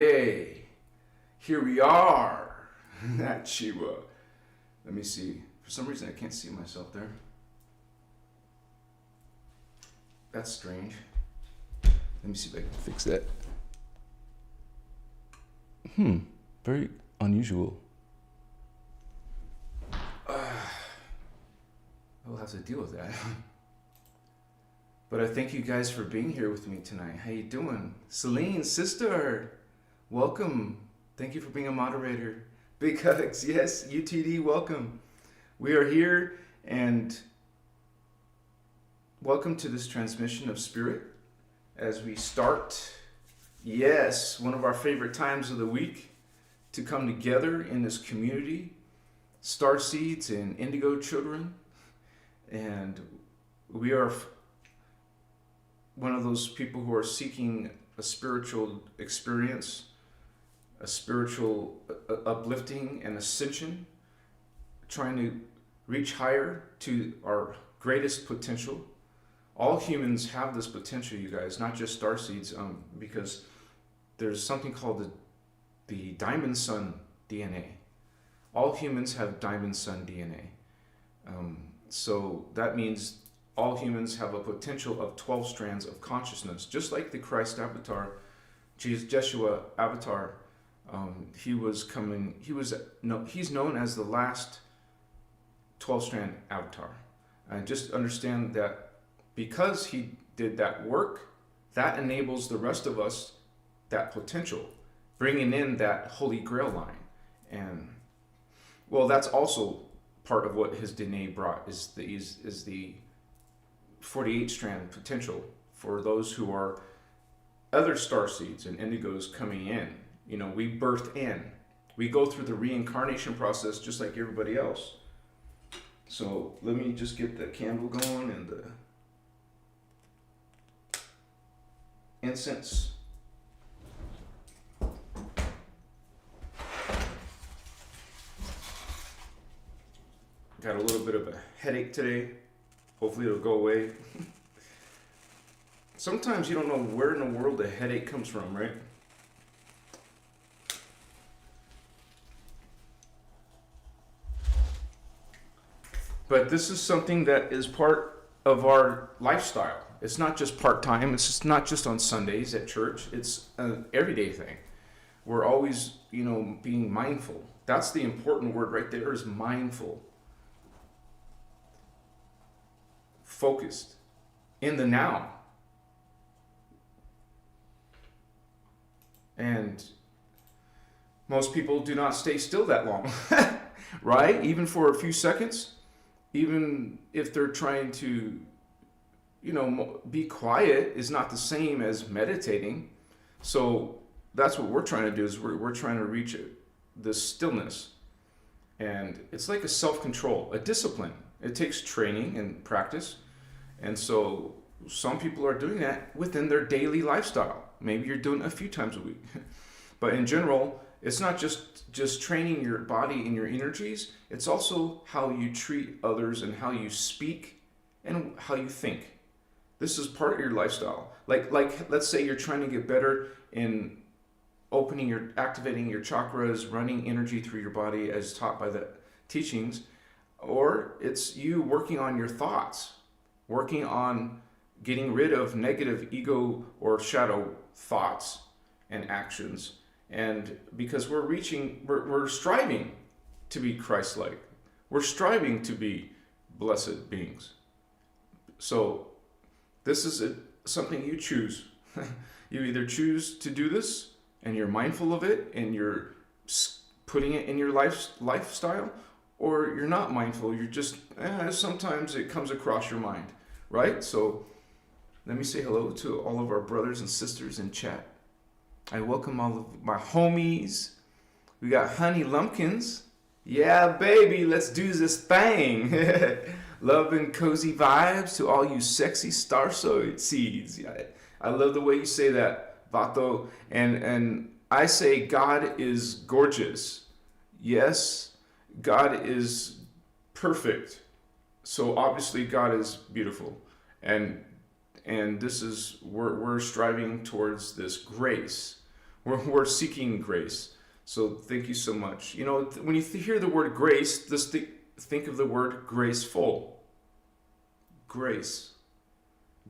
Hey, here we are at Chiwa. Let me see. For some reason, I can't see myself there. That's strange. Let me see if I can fix that. Very unusual. I'll have to deal with that. But I thank you guys for being here with me tonight. How you doing? Celine, sister, welcome. Thank you for being a moderator. Big hugs. Yes, UTD, welcome. We are here, and welcome to this transmission of spirit as we start, yes, one of our favorite times of the week to come together in this community, Starseeds and Indigo children. And we are one of those people who are seeking a spiritual experience, a spiritual uplifting and ascension, trying to reach higher to our greatest potential. All humans have this potential, you guys, not just starseeds, because there's something called the Diamond Sun DNA. All humans have Diamond Sun DNA. So that means all humans have a potential of 12 strands of consciousness, just like the Christ avatar, Jeshua avatar. He's known as the last 12-strand avatar. And just understand that because he did that work, that enables the rest of us that potential, bringing in that Holy Grail line. And well, that's also part of what his DNA brought, is the 48-strand potential for those who are other starseeds and indigos coming in. You know, we birth in. We go through the reincarnation process just like everybody else. So let me just get the candle going and the incense. Got a little bit of a headache today. Hopefully it'll go away. Sometimes you don't know where in the world the headache comes from, right? But this is something that is part of our lifestyle. It's not just part-time. It's just not just on Sundays at church. It's an everyday thing. We're always, being mindful. That's the important word right there, is mindful. Focused. In the now. And most people do not stay still that long. Right? Even for a few seconds. Even if they're trying to, be quiet, is not the same as meditating. So that's what we're trying to do, is we're trying to reach this stillness. And it's like a self-control, a discipline. It takes training and practice. And so some people are doing that within their daily lifestyle. Maybe you're doing it a few times a week. But in general, it's not just training your body and your energies. It's also how you treat others and how you speak and how you think. This is part of your lifestyle. Like let's say you're trying to get better in activating your chakras, running energy through your body as taught by the teachings, or it's you working on your thoughts, working on getting rid of negative ego or shadow thoughts and actions. And because we're striving to be Christ-like. We're striving to be blessed beings. So this is something you choose. You either choose to do this and you're mindful of it and you're putting it in your lifestyle, or you're not mindful. You're just, sometimes it comes across your mind, right? So let me say hello to all of our brothers and sisters in chat. I welcome all of my homies. We got Honey Lumpkins. Yeah, baby, let's do this thing. Love and cozy vibes to all you sexy starseed seeds. I love the way you say that, Vato. And I say God is gorgeous. Yes, God is perfect. So obviously God is beautiful. And this is, we're striving towards this grace. We're seeking grace. So thank you so much. You know, when you hear the word grace, just think of the word graceful. Grace.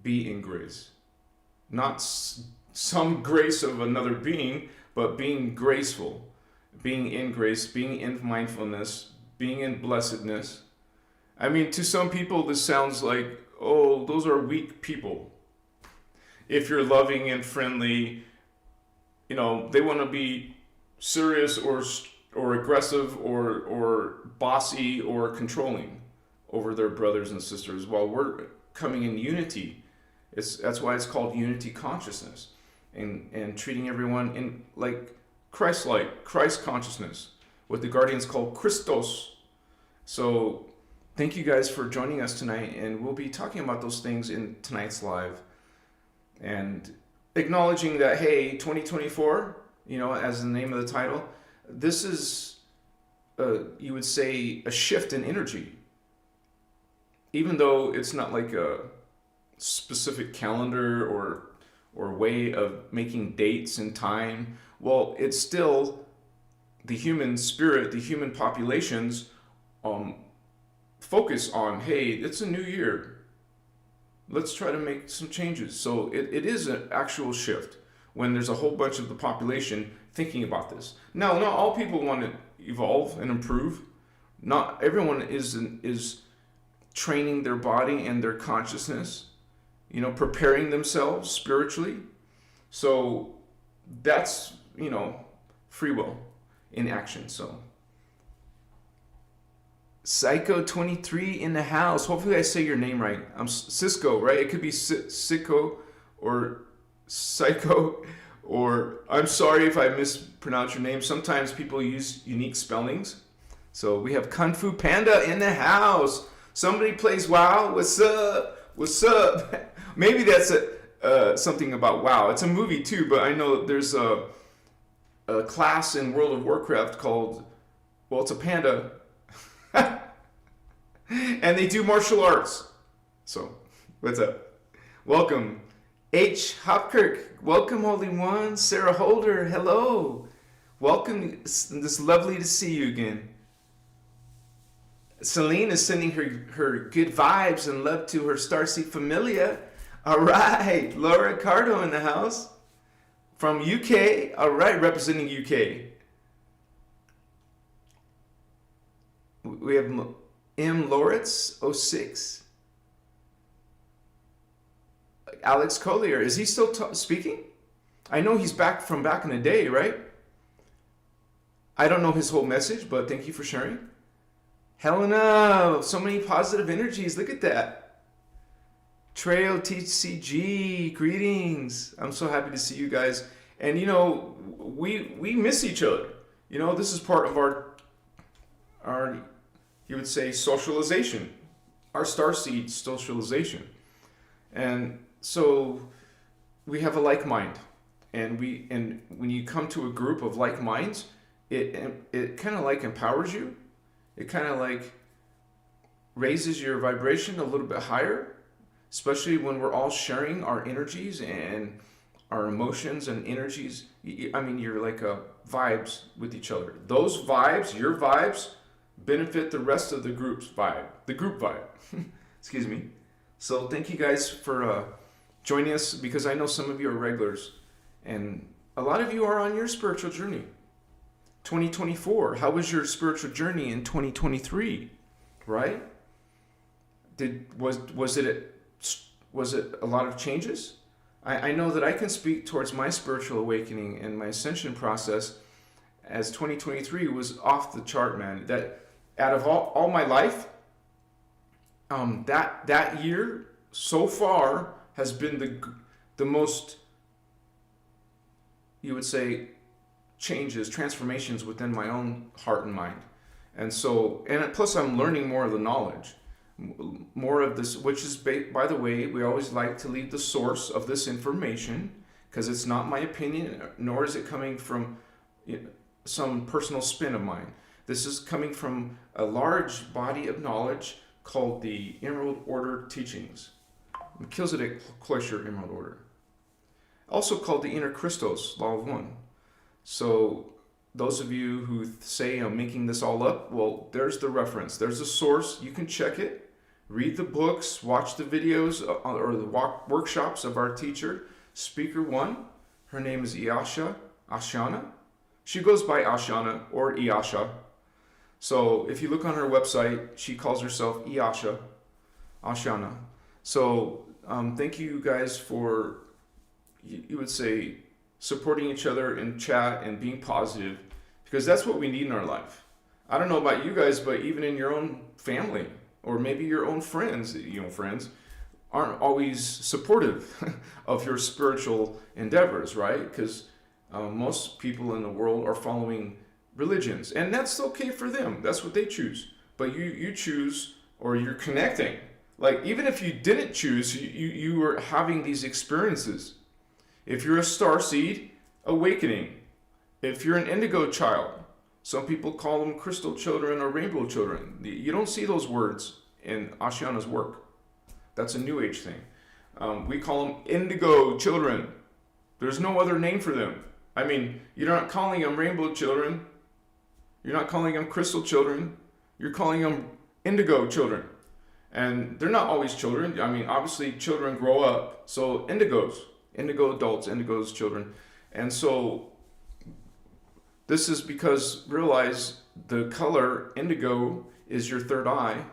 Be in grace. Not some grace of another being, but being graceful. Being in grace, being in mindfulness, being in blessedness. I mean, to some people, this sounds like, oh, those are weak people. If you're loving and friendly, you know, they want to be serious or aggressive or bossy or controlling over their brothers and sisters, while we're coming in unity. That's why it's called unity consciousness, and treating everyone in like Christ-like, Christ consciousness, what the Guardians call Christos. So thank you guys for joining us tonight, and we'll be talking about those things in tonight's live, and acknowledging that, hey, 2024, you know, as the name of the title, this is, you would say, a shift in energy. Even though it's not like a specific calendar or way of making dates and time, well, it's still the human spirit, the human populations focus on, hey, it's a new year. Let's try to make some changes. So it is an actual shift when there's a whole bunch of the population thinking about this. Now, not all people want to evolve and improve. Not everyone is training their body and their consciousness, you know, preparing themselves spiritually. So that's, you know, free will in action. So Psycho 23 in the house. Hopefully I say your name right. I'm Cisco, right? It could be Sicko or Psycho, or I'm sorry if I mispronounce your name. Sometimes people use unique spellings. So we have Kung Fu Panda in the house. Somebody plays WoW. What's up? What's up? Maybe that's something about WoW. It's a movie too, but I know there's a class in World of Warcraft called, well, it's a panda. And they do martial arts. So, what's up? Welcome. H. Hopkirk. Welcome, Holy One. Sarah Holder. Hello. Welcome. It's lovely to see you again. Celine is sending her good vibes and love to her Starseed Familia. All right. Laura Cardo in the house. From UK. All right. Representing UK. We have M. Loritz, 06. Alex Collier. Is he still speaking? I know he's back from back in the day, right? I don't know his whole message, but thank you for sharing. Helena, so many positive energies. Look at that. Trail TCG, greetings. I'm so happy to see you guys. And you know, we miss each other. You know, this is part of our you would say socialization, our starseed socialization. And so we have a like mind. And when you come to a group of like minds, it kind of like empowers you. It kind of like raises your vibration a little bit higher, especially when we're all sharing our energies and our emotions and energies. I mean, you're like vibes with each other. Those vibes, your vibes, benefit the rest of the group's vibe, the group vibe. Excuse me. So thank you guys for joining us, because I know some of you are regulars and a lot of you are on your spiritual journey. 2024, how was your spiritual journey in 2023, right? Was it a lot of changes? I know that I can speak towards my spiritual awakening and my ascension process, as 2023 was off the chart, man. That out of all my life, that year so far has been the most, you would say, changes, transformations within my own heart and mind. And so, and plus I'm learning more of the knowledge, more of this, which is, by the way, we always like to leave the source of this information, because it's not my opinion, nor is it coming from some personal spin of mine. This is coming from a large body of knowledge called the Emerald Order Teachings, Melchizedek Cloister Emerald Order, also called the innerchristos Law of One. So those of you who say I'm making this all up, well, there's the reference. There's a source. You can check it. Read the books. Watch the videos or the workshops of our teacher, Speaker 1. Her name is Ashana. She goes by Ashana or Iasha. So if you look on her website, she calls herself Ashana. So thank you guys for, you would say, supporting each other in chat and being positive, because that's what we need in our life. I don't know about you guys, but even in your own family or maybe your own friends, friends aren't always supportive of your spiritual endeavors, right? Because most people in the world are following religions, and that's okay for them. That's what they choose. But you choose, or you're connecting. Like, even if you didn't choose, you were having these experiences. If you're a Starseed Awakening, if you're an Indigo child, some people call them crystal children or rainbow children. You don't see those words in Ashana's work. That's a New Age thing. We call them Indigo children. There's no other name for them. I mean, you're not calling them rainbow children. You're not calling them crystal children. You're calling them Indigo children. And they're not always children. I mean, obviously children grow up. So Indigo adults, Indigo's children. And so this is because, realize, the color indigo is your third eye,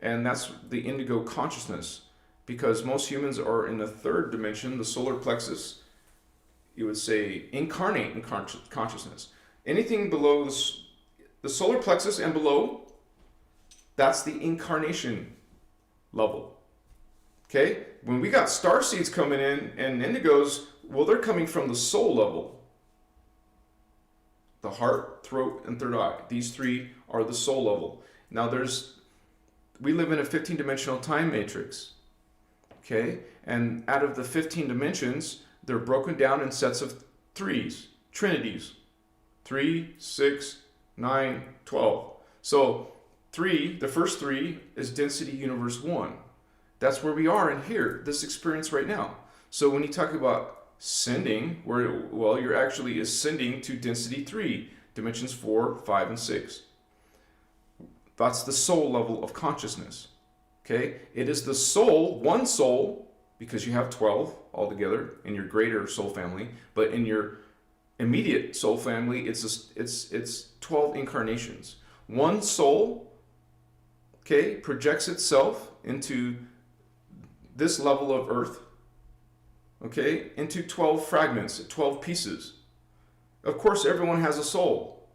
and that's the indigo consciousness, because most humans are in the third dimension, the solar plexus. You would say incarnate in consciousness. Anything below the solar plexus and below, that's the incarnation level. Okay? When we got starseeds coming in and indigos, well, they're coming from the soul level. The heart, throat, and third eye. These three are the soul level. Now we live in a 15-dimensional time matrix. Okay? And out of the 15 dimensions, they're broken down in sets of threes, trinities. 3, 6, 9, 12. So the first three is density universe 1. That's where we are in here, this experience right now. So when you talk about ascending, you're actually ascending to density 3, dimensions 4, 5, and 6. That's the soul level of consciousness. Okay? It is the soul, one soul, because you have 12 altogether in your greater soul family, but in your immediate soul family, it's 12 incarnations. One soul, okay, projects itself into this level of earth, okay, into 12 fragments, 12 pieces. Of course, everyone has a soul,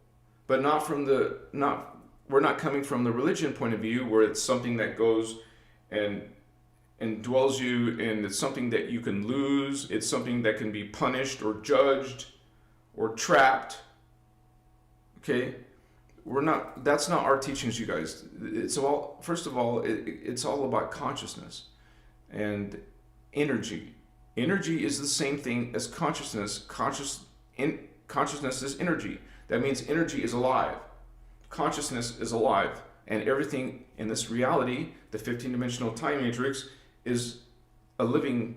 but we're not coming from the religion point of view, where it's something that goes and dwells you, and it's something that you can lose. It's something that can be punished or judged or trapped. Okay? That's not our teachings, you guys. First of all, it's all about consciousness and energy. Energy is the same thing as consciousness. Consciousness is energy. That means energy is alive. Consciousness is alive. And everything in this reality, the 15-dimensional time matrix, is a living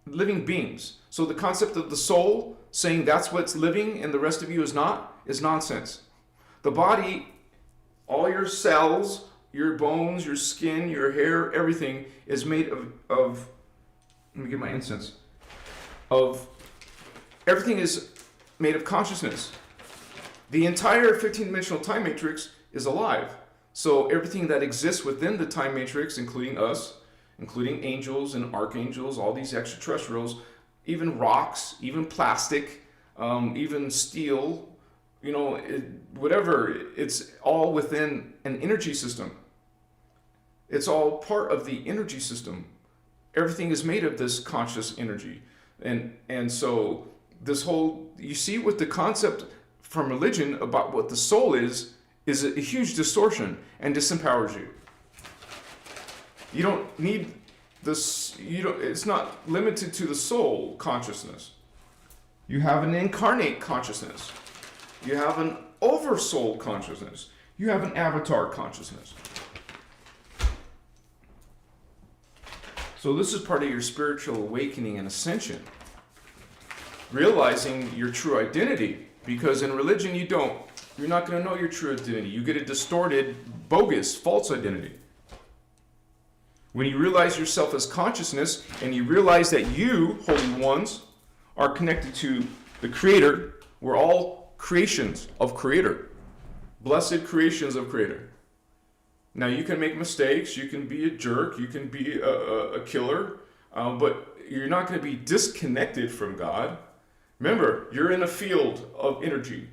beings. So the concept of the soul saying that's what's living and the rest of you is not, is nonsense. The body, all your cells, your bones, your skin, your hair, everything is made of let me get my incense. Everything is made of consciousness. The entire 15-dimensional time matrix is alive. So everything that exists within the time matrix, including us, including angels and archangels, all these extraterrestrials, even rocks, even plastic, even steel, whatever, it's all within an energy system. It's all part of the energy system. Everything is made of this conscious energy. And so this whole, you see with the concept from religion about what the soul is a huge distortion and disempowers you. You don't need this, it's not limited to the soul consciousness. You have an incarnate consciousness. You have an oversoul consciousness. You have an avatar consciousness. So this is part of your spiritual awakening and ascension. realizing your true identity. Because in religion, you don't. You're not going to know your true identity. You get a distorted, bogus, false identity. When you realize yourself as consciousness, and you realize that you, holy ones, are connected to the Creator, we're all creations of Creator. Blessed creations of Creator. Now, you can make mistakes, you can be a jerk, you can be a killer, but you're not going to be disconnected from God. Remember, you're in a field of energy.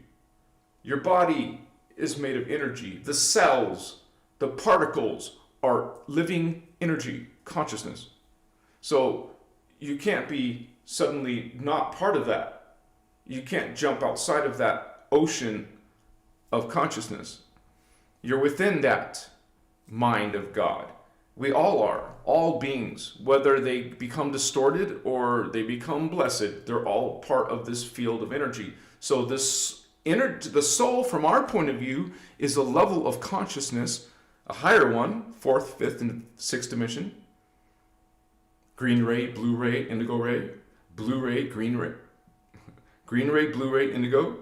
Your body is made of energy. The cells, the particles are living energy, consciousness. So you can't be suddenly not part of that. You can't jump outside of that ocean of consciousness. You're within that mind of God. We all are, all beings, whether they become distorted or they become blessed, they're all part of this field of energy. So the soul, from our point of view, is a level of consciousness, a higher one, fourth, fifth, and sixth dimension. Green ray, blue ray, indigo ray, blue ray, green ray, green ray, blue ray, indigo,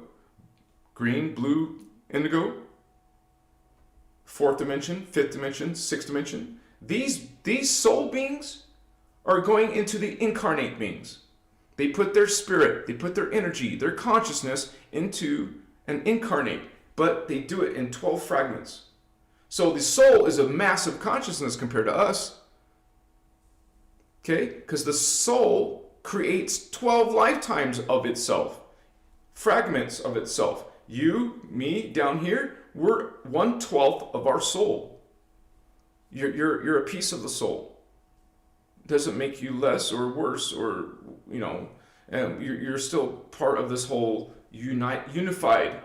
green, blue, indigo, fourth dimension, fifth dimension, sixth dimension. These soul beings are going into the incarnate beings. They put their spirit, they put their energy, their consciousness into an incarnate, but they do it in 12 fragments. So the soul is a massive consciousness compared to us. Okay? Because the soul creates 12 lifetimes of itself, fragments of itself. You, me, down here, we're 1/12 of our soul. You're a piece of the soul. It doesn't make you less or worse, or you're still part of this whole unified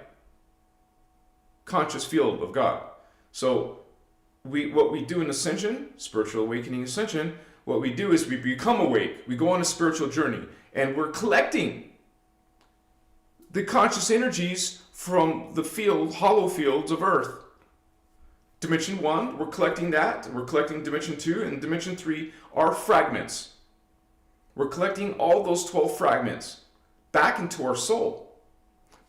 conscious field of God. So what we do in Ascension, Spiritual Awakening Ascension, what we do is we become awake. We go on a spiritual journey, and we're collecting the conscious energies from the field, hollow fields of Earth. Dimension 1, we're collecting that. We're collecting Dimension 2, and Dimension 3 are fragments. We're collecting all those 12 fragments back into our soul.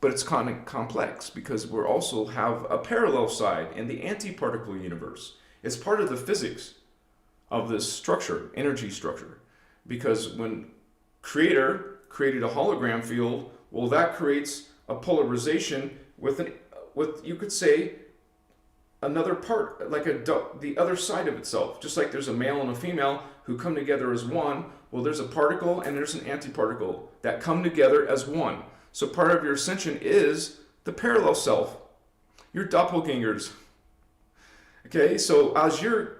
But it's kind of complex because we also have a parallel side in the antiparticle universe. It's part of the physics of this structure, energy structure. Because when Creator created a hologram field, well, that creates a polarization with you could say, another part, like the other side of itself. Just like there's a male and a female who come together as one, well, there's a particle and there's an antiparticle that come together as one. So part of your ascension is the parallel self, your doppelgangers. Okay, so as you're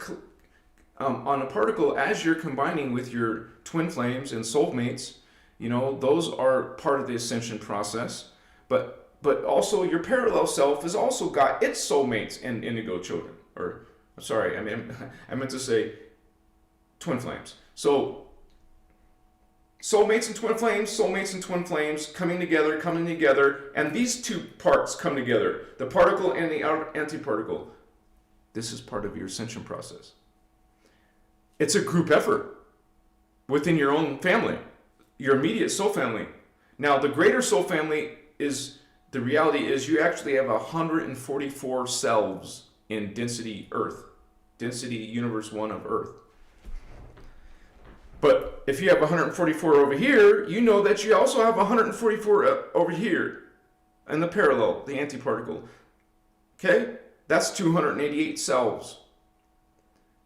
on a particle, as you're combining with your twin flames and soulmates, those are part of the ascension process. But also your parallel self has also got its soulmates and indigo children. Or, sorry, I meant to say twin flames. So soulmates and twin flames coming together, and these two parts come together, the particle and the antiparticle. This is part of your ascension process. It's a group effort within your own family, your immediate soul family. Now, the greater soul family the reality is you actually have 144 selves in density Earth, density universe 1 of Earth. But if you have 144 over here, you know that you also have 144 over here in the parallel, the antiparticle. Okay? That's 288 selves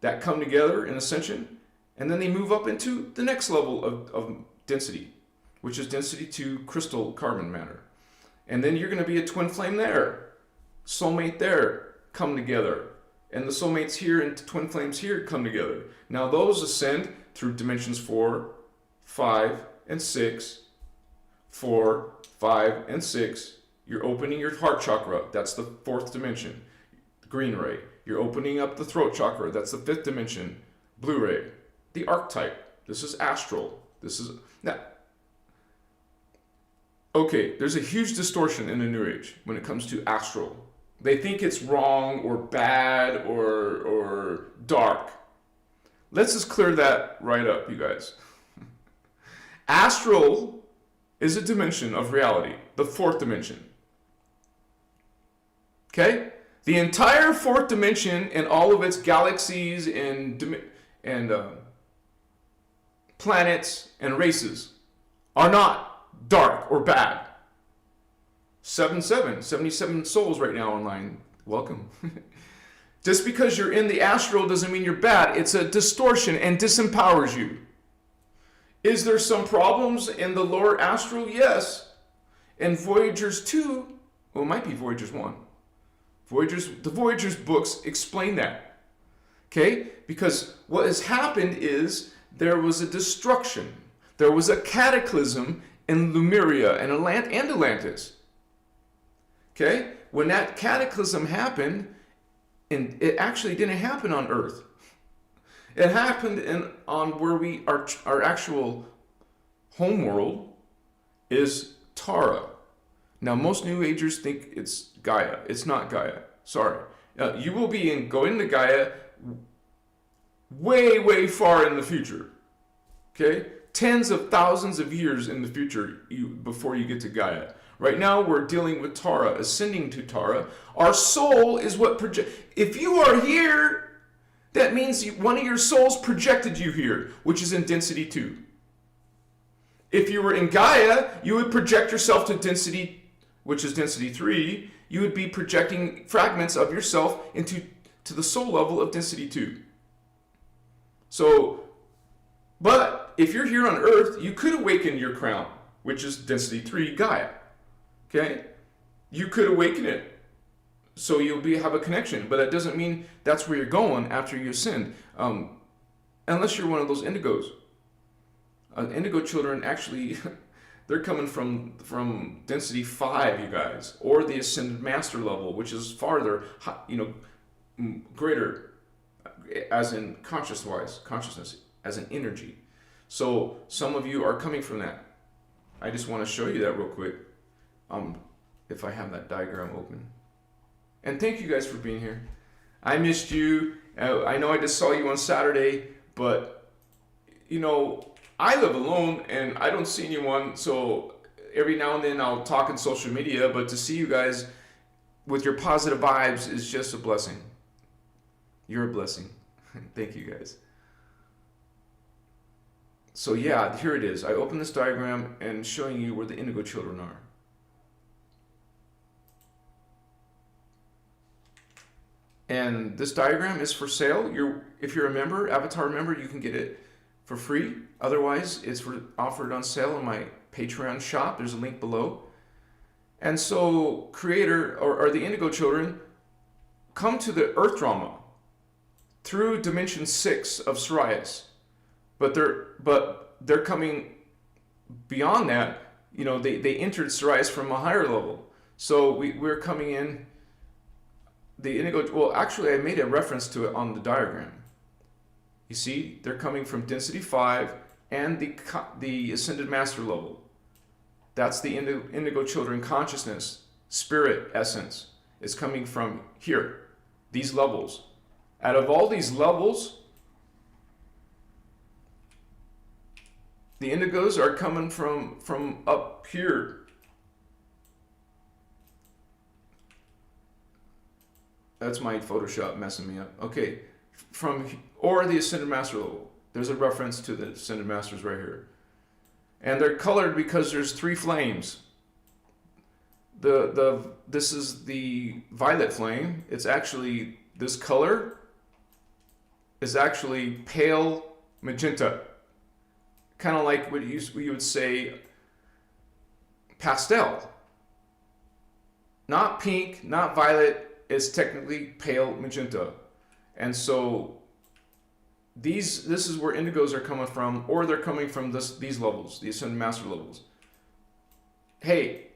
that come together in ascension, and then they move up into the next level of density, which is density 2 crystal carbon matter. And then you're going to be a twin flame there, soulmate there, come together. And the soulmates here and twin flames here come together. Now those ascend through dimensions 4, 5, and 6. 4, 5, and 6. You're opening your heart chakra. That's the 4th dimension. Green ray. You're opening up the throat chakra. That's the 5th dimension. Blue ray. The archetype. This is astral. This is... Now, okay, there's a huge distortion in the New Age when it comes to astral. They think it's wrong or bad or dark. Let's just clear that right up, you guys. Astral is a dimension of reality, the fourth dimension. Okay? The entire fourth dimension and all of its galaxies and planets and races are not dark or bad. 77 souls right now online. Welcome. Just because you're in the astral doesn't mean you're bad. It's a distortion and disempowers you. Is there some problems in the lower astral? Yes. And Voyagers 2, well, it might be Voyagers 1. The Voyagers books explain that. Okay? Because what has happened is there was a destruction. There was a cataclysm in Lemuria and Atlantis. Okay? When that cataclysm happened, and it actually didn't happen on Earth. It happened on where our actual home world is Tara. Now, most New Agers think it's Gaia. It's not Gaia. Sorry. You will be going to Gaia way, way far in the future. Okay? Tens of thousands of years in the future before you get to Gaia. Right now, we're dealing with Tara, ascending to Tara. Our soul is what projects. If you are here, that means one of your souls projected you here, which is in density 2. If you were in Gaia, you would project yourself to density, which is density 3. You would be projecting fragments of yourself to the soul level of density 2. So, but if you're here on Earth, you could awaken your crown, which is density 3 Gaia. Okay? You could awaken it. So you'll have a connection. But that doesn't mean that's where you're going after you ascend. Unless you're one of those indigos. Indigo children, actually, they're coming from density 5, you guys. Or the ascended master level, which is farther, greater, as in consciousness, as an energy. So some of you are coming from that. I just want to show you that real quick. If I have that diagram open. And thank you guys for being here. I missed you. I know I just saw you on Saturday, but I live alone and I don't see anyone, so every now and then I'll talk on social media, but to see you guys with your positive vibes is just a blessing. You're a blessing. Thank you guys. So yeah, here it is. I opened this diagram and showing you where the indigo children are. And this diagram is for sale. If you're a member, Avatar member, you can get it for free. Otherwise, it's offered on sale in my Patreon shop. There's a link below. And so, Creator, or the Indigo children, come to the Earth drama through Dimension 6 of Sirius. But they're coming beyond that. They entered Sirius from a higher level. So we're coming in. The indigo, well, actually, I made a reference to it on the diagram. You see, they're coming from density 5 and the ascended master level. That's the indigo children consciousness, spirit essence. Is coming from here, these levels. Out of all these levels, the indigos are coming from up here. That's my Photoshop messing me up. Okay, or the Ascended Master level. There's a reference to the Ascended Masters right here. And they're colored because there's 3 flames. This is the violet flame. It's actually, this color is actually pale magenta. Kind of like what you would say pastel. Not pink, not violet. It's technically pale magenta. And so this is where indigos are coming from, or they're coming from these levels, the Ascended Master levels. Hey,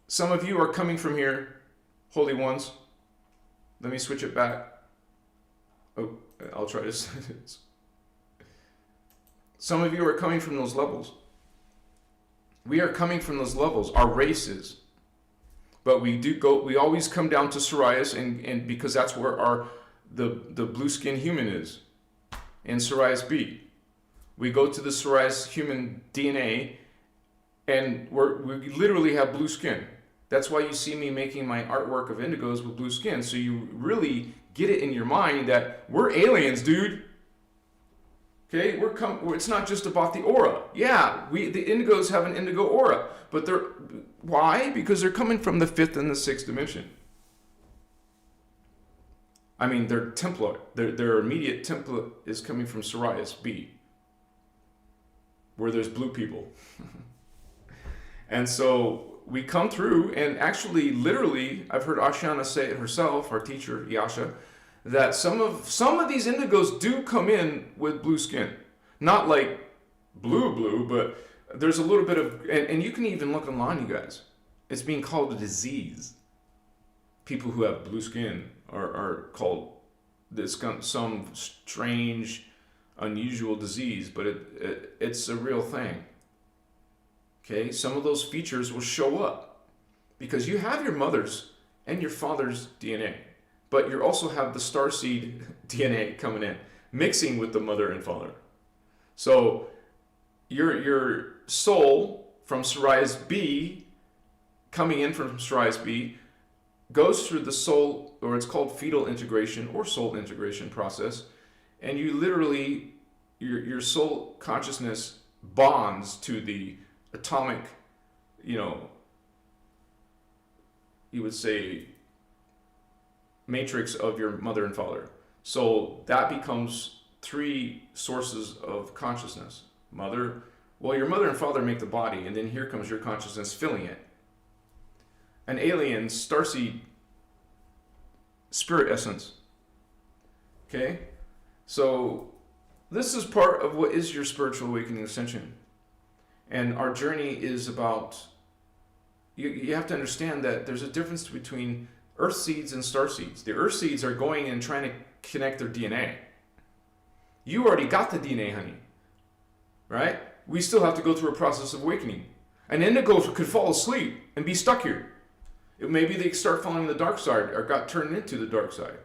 some of you are coming from here, Holy Ones. Let me switch it back. Oh, I'll try this. Some of you are coming from those levels. We are coming from those levels, our races. But we always come down to Sirius, and because that's where the blue skin human is, in Sirius B. We go to the Sirius human DNA, And we literally have blue skin. That's why you see me making my artwork of indigos with blue skin. So you really get it in your mind that we're aliens, dude. Okay, it's not just about the aura. Yeah, the indigos have an indigo aura, but why? Because they're coming from the 5th and the 6th dimension. I mean, their template, their immediate template is coming from Sirius B, where there's blue people. And so we come through, and actually, literally, I've heard Ashiana say it herself, our teacher, Yasha, that some of these indigos do come in with blue skin. Not like blue, but there's a little bit of, and you can even look online, you guys. It's being called a disease. People who have blue skin are called some strange, unusual disease, but it's a real thing. Okay, some of those features will show up because you have your mother's and your father's DNA, but you also have the starseed DNA coming in, mixing with the mother and father. So your soul from Sirius B, coming in from Sirius B, goes through the soul, or it's called fetal integration or soul integration process, and you literally, your soul consciousness bonds to the atomic, you would say, matrix of your mother and father. So that becomes 3 sources of consciousness. Your mother and father make the body, and then here comes your consciousness filling it. An alien, starseed, spirit essence. Okay? So this is part of what is your spiritual awakening ascension. And our journey is about, you have to understand that there's a difference between earth seeds and star seeds. The earth seeds are going and trying to connect their DNA. You already got the DNA, honey. Right? We still have to go through a process of awakening. An indigo could fall asleep and be stuck here. Maybe they start following the dark side or got turned into the dark side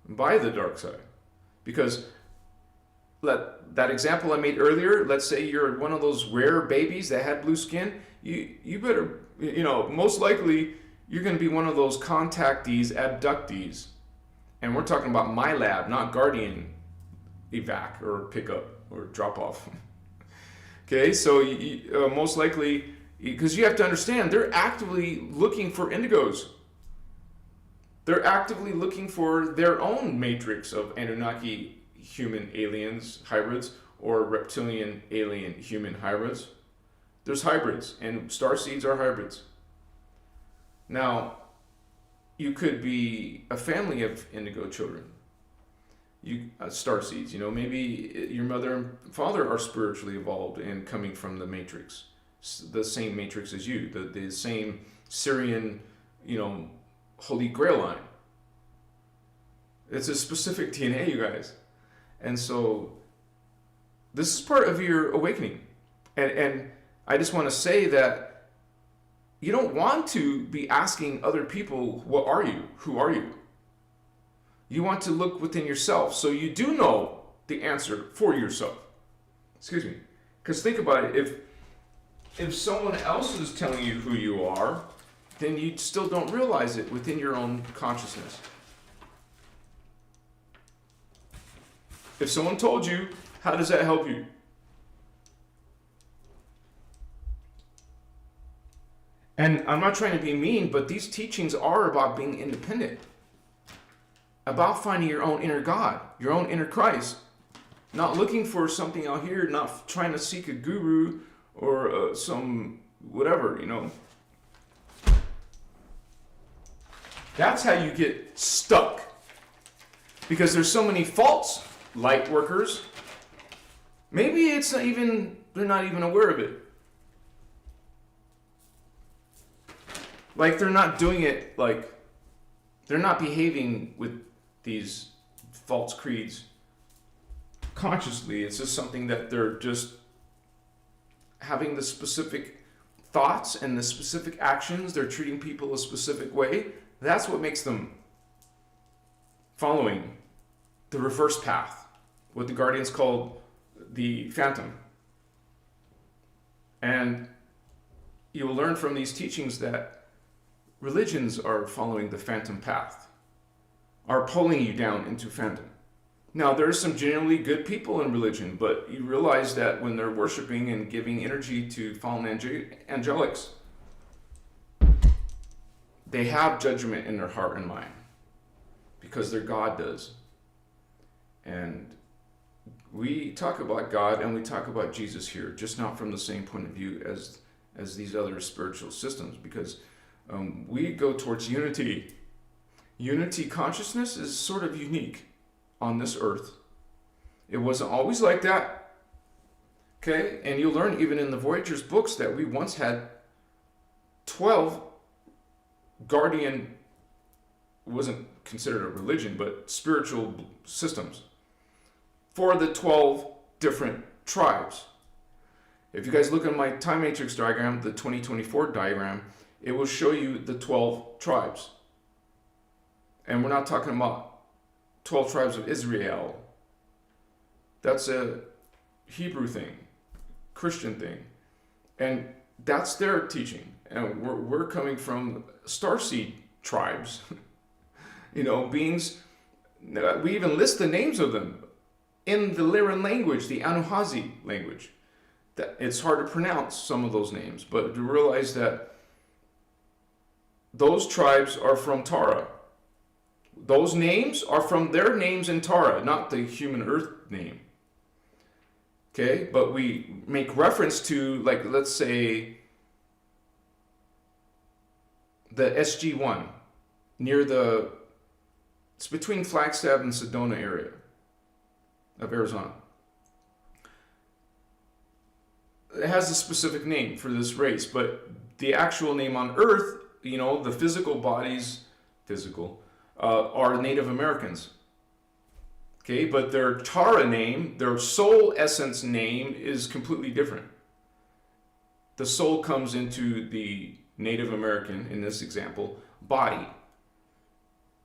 by the dark side. Because that example I made earlier, let's say you're one of those rare babies that had blue skin, you better, most likely you're going to be one of those contactees, abductees. And we're talking about my lab, not guardian evac or pickup or drop off. Okay, so most likely, because you have to understand, they're actively looking for indigos. They're actively looking for their own matrix of Anunnaki human aliens hybrids or reptilian alien human hybrids. There's hybrids, and starseeds are hybrids. Now, you could be a family of indigo children. Starseeds, maybe your mother and father are spiritually evolved and coming from the matrix, the same matrix as you, the same Syrian, Holy Grail line. It's a specific DNA, you guys. And so this is part of your awakening. And I just want to say that you don't want to be asking other people, what are you? Who are you? You want to look within yourself so you do know the answer for yourself. Excuse me. Because think about it, if someone else is telling you who you are, then you still don't realize it within your own consciousness. If someone told you, how does that help you? And I'm not trying to be mean, but these teachings are about being independent. About finding your own inner God, your own inner Christ. Not looking for something out here, not trying to seek a guru or some whatever, That's how you get stuck. Because there's so many false light workers. Maybe they're not even aware of it. Like they're not doing it, like they're not behaving with these false creeds consciously. It's just something that they're just having the specific thoughts and the specific actions. They're treating people a specific way. That's what makes them following the reverse path, what the Guardians called the Phantom. And you will learn from these teachings that religions are following the phantom path, are pulling you down into phantom. Now, there are some genuinely good people in religion, but you realize that when they're worshiping and giving energy to fallen angelics, they have judgment in their heart and mind because their God does. And we talk about God and we talk about Jesus here, just not from the same point of view as these other spiritual systems, because we go towards unity. Unity consciousness is sort of unique on this earth. It wasn't always like that. Okay? And you'll learn even in the Voyager's books that we once had 12 guardian, wasn't considered a religion, but spiritual systems for the 12 different tribes. If you guys look at my time matrix diagram, the 2024 diagram, it will show you the 12 tribes. And we're not talking about 12 tribes of Israel. That's a Hebrew thing, Christian thing. And that's their teaching. And we're coming from Starseed tribes. Beings, we even list the names of them in the Lyran language, the Anuhazi language. That it's hard to pronounce some of those names, but to realize that those tribes are from Tara. Those names are from their names in Tara, not the human earth name. Okay, but we make reference to, like, let's say, the SG-1 near it's between Flagstaff and Sedona area of Arizona. It has a specific name for this race, but the actual name on Earth, the physical bodies, are Native Americans. Okay, but their Tara name, their soul essence name is completely different. The soul comes into the Native American, in this example, body.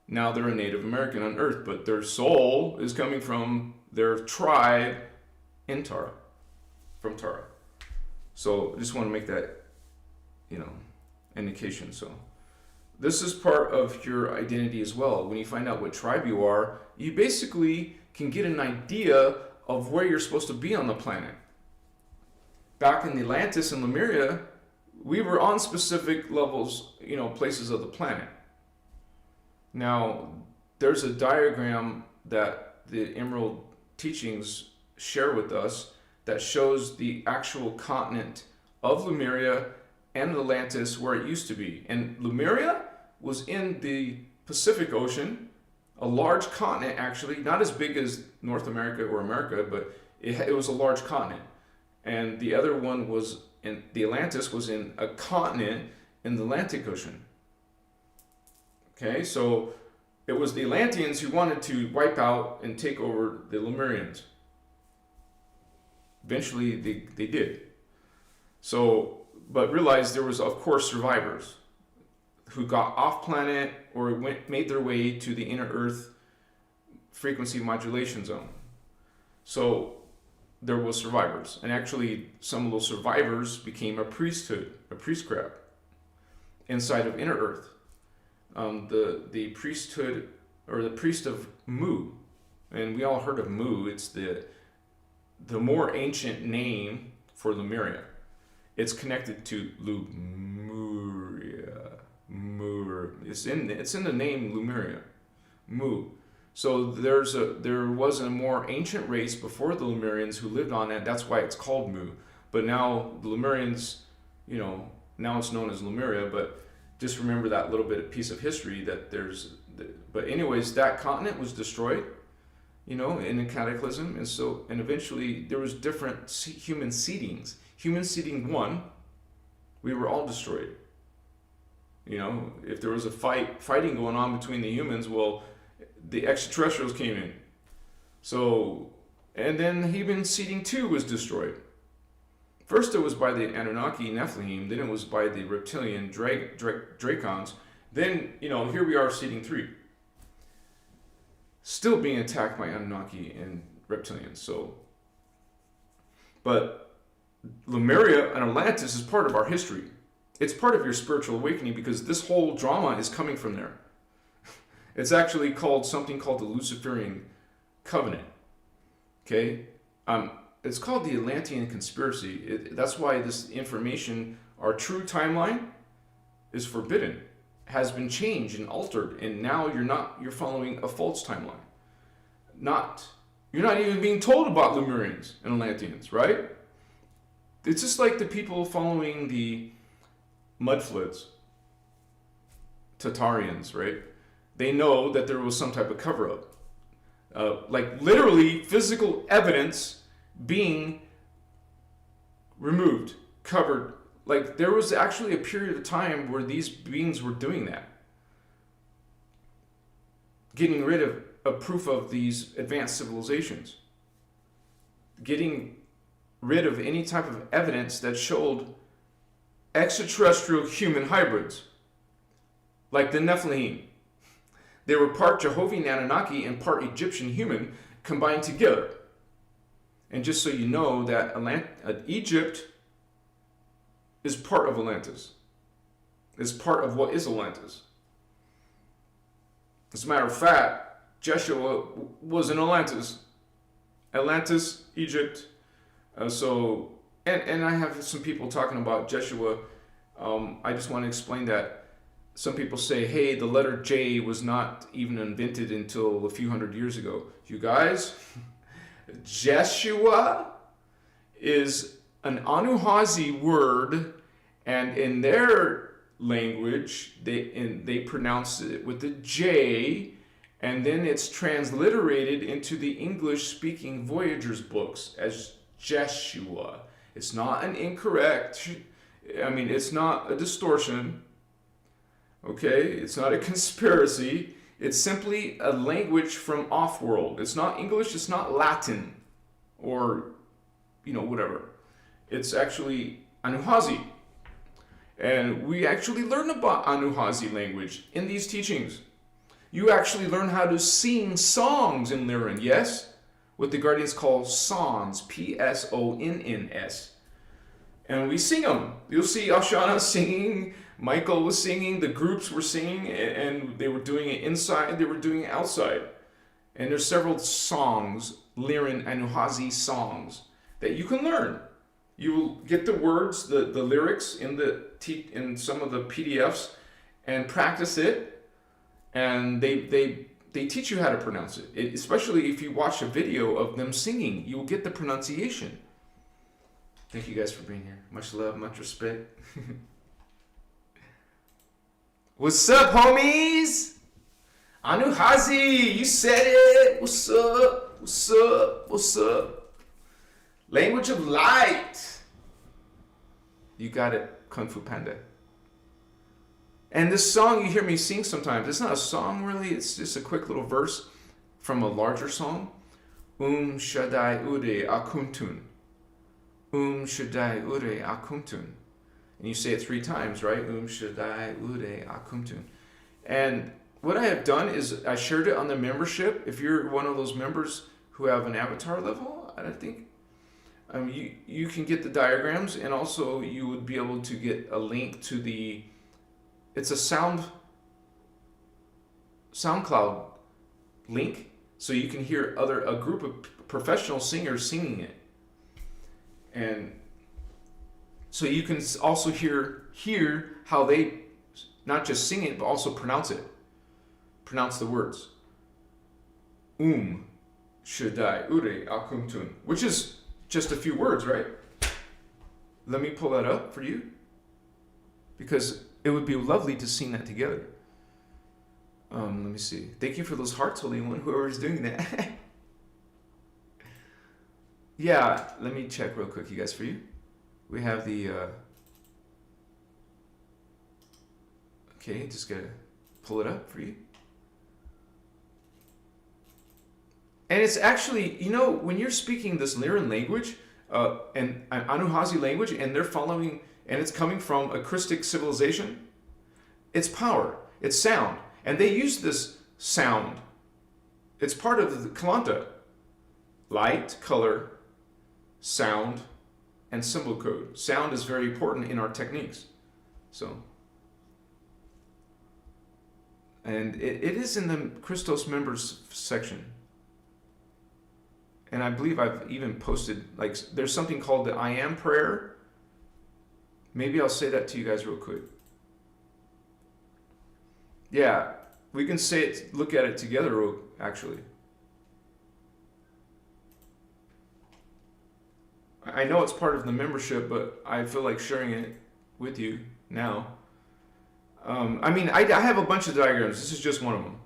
Now they're a Native American on Earth, but their soul is coming from their tribe in Tara, from Tara. So I just want to make that, indication. So this is part of your identity as well. When you find out what tribe you are, you basically can get an idea of where you're supposed to be on the planet. Back in Atlantis and Lemuria, we were on specific levels, places of the planet. Now, there's a diagram that the Emerald teachings share with us that shows the actual continent of Lemuria and Atlantis where it used to be. And Lemuria was in the Pacific Ocean, a large continent actually, not as big as North America or America, but it was a large continent. And the other one was the Atlantis was in a continent in the Atlantic Ocean. Okay, so it was the Atlanteans who wanted to wipe out and take over the Lemurians. Eventually they did. So, but realized there was, of course, survivors who got off planet or made their way to the inner Earth frequency modulation zone. So there was survivors, and actually some of those survivors became a priesthood, a priestcraft inside of inner Earth. The priesthood, or the priest of Mu, and we all heard of Mu. It's the more ancient name for Lemuria. It's connected to Lemuria. It's in the name Lemuria, Mu. So there was a more ancient race before the Lemurians who lived on it. That's why it's called Mu. But now the Lemurians, now it's known as Lemuria. But just remember that little bit of piece of history that but anyways, that continent was destroyed, in a cataclysm, and eventually there was different human seedings. Human seeding 1, we were all destroyed. If there was a fighting going on between the humans, well, the extraterrestrials came in. So, and then human seeding 2 was destroyed. First it was by the Anunnaki Nephilim, then it was by the reptilian Dracons. Then, here we are, seeding 3. Still being attacked by Anunnaki and reptilians. So, but Lemuria and Atlantis is part of our history. It's part of your spiritual awakening because this whole drama is coming from there. It's actually called something called the Luciferian Covenant. Okay? It's called the Atlantean Conspiracy. That's why this information, our true timeline, is forbidden, has been changed and altered, and now you're following a false timeline. You're not even being told about Lemurians and Atlanteans, right? It's just like the people following the mudfloods, Tatarians, right? They know that there was some type of cover-up. Like literally physical evidence being removed, covered. Like there was actually a period of time where these beings were doing that. Getting rid of a proof of these advanced civilizations. Getting rid of any type of evidence that showed extraterrestrial human hybrids. Like the Nephilim. They were part Jehovah's Anunnaki and part Egyptian human combined together. And just so you know that Egypt is part of Atlantis. Is part of what is Atlantis. As a matter of fact, Jeshua was in Atlantis. Atlantis, Egypt. And I have some people talking about Jeshua. I just want to explain that. Some people say, hey, the letter J was not even invented until a few hundred years ago. You guys, Jeshua is an Anuhazi word, and in their language, they pronounce it with the J, and then it's transliterated into the English-speaking Voyagers books as Jeshua. It's not an incorrect, it's not a distortion. Okay, it's not a conspiracy. It's simply a language from off-world. It's not English, it's not Latin, or, whatever. It's actually Anuhazi. And we actually learn about Anuhazi language in these teachings. You actually learn how to sing songs in Lyran, yes? What the Guardians call songs, P-S-O-N-N-S. And we sing them. You'll see Ashana singing, Michael was singing, the groups were singing, and they were doing it inside, they were doing it outside. And there's several songs, Lyran Anuhazi songs, that you can learn. You will get the words, the lyrics in some of the PDFs, and practice it. And they teach you how to pronounce it. Especially if you watch a video of them singing, you will get the pronunciation. Thank you guys for being here. Much love, much respect. What's up, homies? Anuhazi, you said it. What's up? What's up? What's up? Language of light. You got it, Kung Fu Panda. And this song you hear me sing sometimes, it's not a song really, it's just a quick little verse from a larger song. Shaddai Ude Akuntun. Shaddai Ude Akuntun. And you say it 3 times, right? Shaddai Ude Akumtun. And what I have done is I shared it on the membership. If you're one of those members who have an avatar level, I think, you can get the diagrams, and also you would be able to get a link to it's a SoundCloud link, so you can hear a group of professional singers singing it. And so you can also hear how they not just sing it, but also pronounce it. Pronounce the words. Shaddai, Ure, Akumtun. Which is just a few words, right? Let me pull that up for you. Because it would be lovely to sing that together. Let me see. Thank you for those hearts, Holy One, whoever is doing that. Yeah, let me check real quick, you guys, for you. We have the, okay, just gotta pull it up for you. And it's actually, when you're speaking this Lyran language, and Anuhazi language, and they're following, and it's coming from a Christic civilization, it's power, it's sound. And they use this sound. It's part of the Kalanta. Light, color, sound, and symbol code. Sound is very important in our techniques. So, and it is in the Christos members section. And I believe I've even posted, like, there's something called the I am prayer. Maybe I'll say that to you guys real quick. Yeah, we can say it, look at it together, actually. I know it's part of the membership, but I feel like sharing it with you now. I mean, I have a bunch of diagrams. This is just one of them.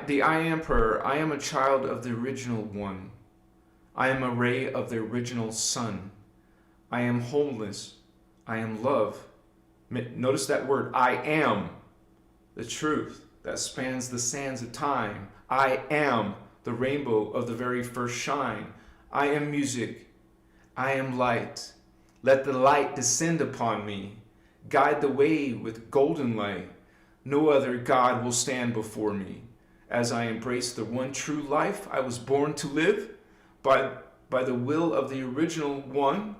The I am prayer. I am a child of the original one. I am a ray of the original sun. I am wholeness. I am love. Notice that word, I am the truth that spans the sands of time. I am the rainbow of the very first shine. I am music. I am light. Let the light descend upon me. Guide the way with golden light. No other God will stand before me. As I embrace the one true life I was born to live, by the will of the original one,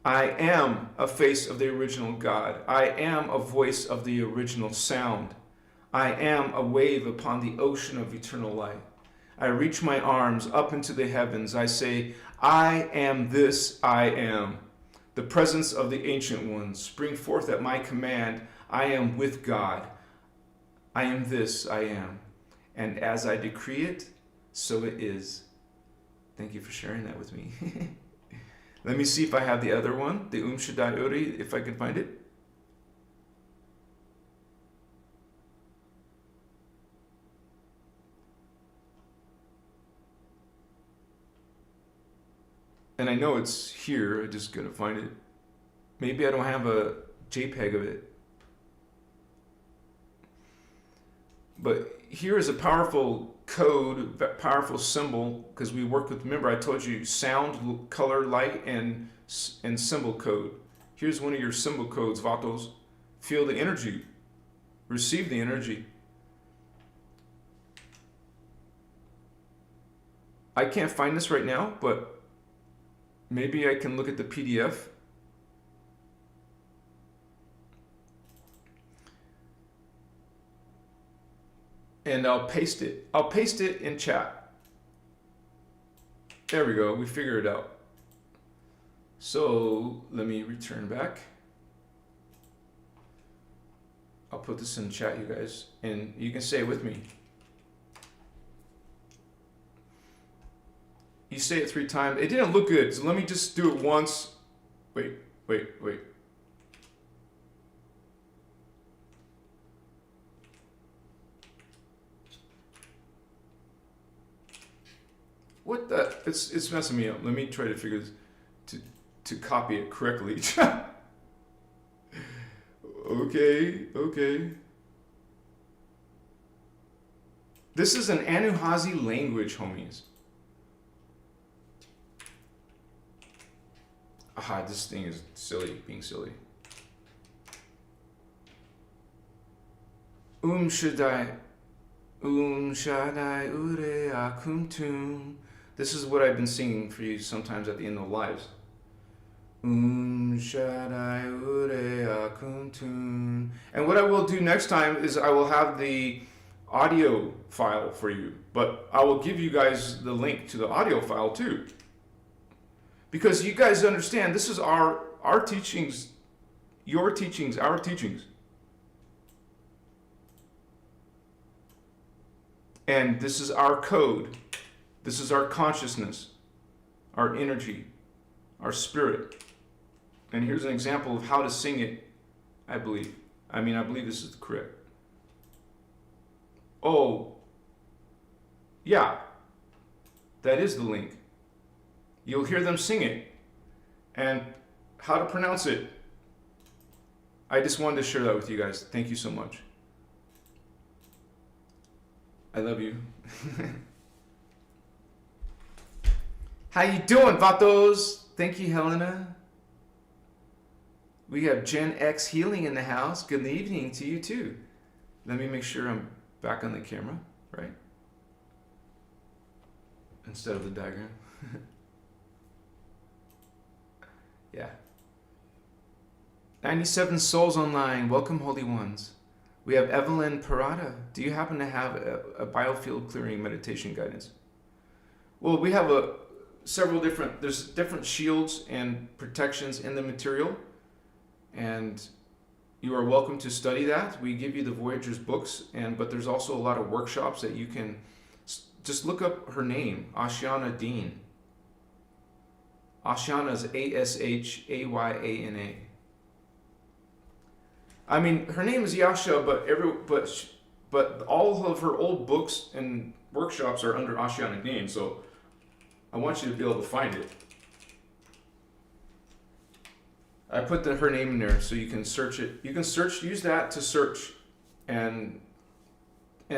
I am a face of the original God. I am a voice of the original sound. I am a wave upon the ocean of eternal light. I reach my arms up into the heavens. I say, I am this I am. The presence of the Ancient Ones spring forth at my command. I am with God. I am this I am. And as I decree it, so it is. Thank you for sharing that with me. Let me see if I have the other one, the Shaddai Uri, if I can find it. And I know it's here, I just gotta find it. Maybe I don't have a JPEG of it. But here is a powerful code, powerful symbol, because we work with, remember I told you sound, color, light, and symbol code. Here's one of your symbol codes, Vatos. Feel the energy. Receive the energy. I can't find this right now, but maybe I can look at the PDF. And I'll paste it. I'll paste it in chat. There we go. We figured it out. So let me return back. I'll put this in chat, you guys, and you can say it with me. You say it 3 times. It didn't look good, so let me just do it once. Wait. What the? It's messing me up. Let me try to figure this to copy it correctly. Okay. This is an Anuhazi language, homies. Aha, this thing is silly, being silly. Shaddai Ure Akumtum. This is what I've been singing for you sometimes at the end of lives. Shaddai Ure Akumtum. And what I will do next time is I will have the audio file for you, but I will give you guys the link to the audio file too. Because you guys understand, this is our teachings, your teachings, our teachings. And this is our code. This is our consciousness, our energy, our spirit. And here's an example of how to sing it, I believe. I believe this is correct. Oh, yeah, that is the link. You'll hear them sing it. And how to pronounce it. I just wanted to share that with you guys. Thank you so much. I love you. How you doing, Vatos? Thank you, Helena. We have Gen X Healing in the house. Good evening to you too. Let me make sure I'm back on the camera, right? Instead of the diagram. Yeah. 97 souls online. Welcome, holy ones. We have Evelyn Parada. Do you happen to have a biofield clearing meditation guidance? Well, we have there's different shields and protections in the material, and you are welcome to study that. We give you the Voyager's books, but there's also a lot of workshops that you can just look up her name, Ashiana Dean. Ashiana is Ashyana. I mean, her name is Yasha, but all of her old books and workshops are under Ashiana name, so I want you to be able to find it. I put her name in there so you can search it. You can use that to search, and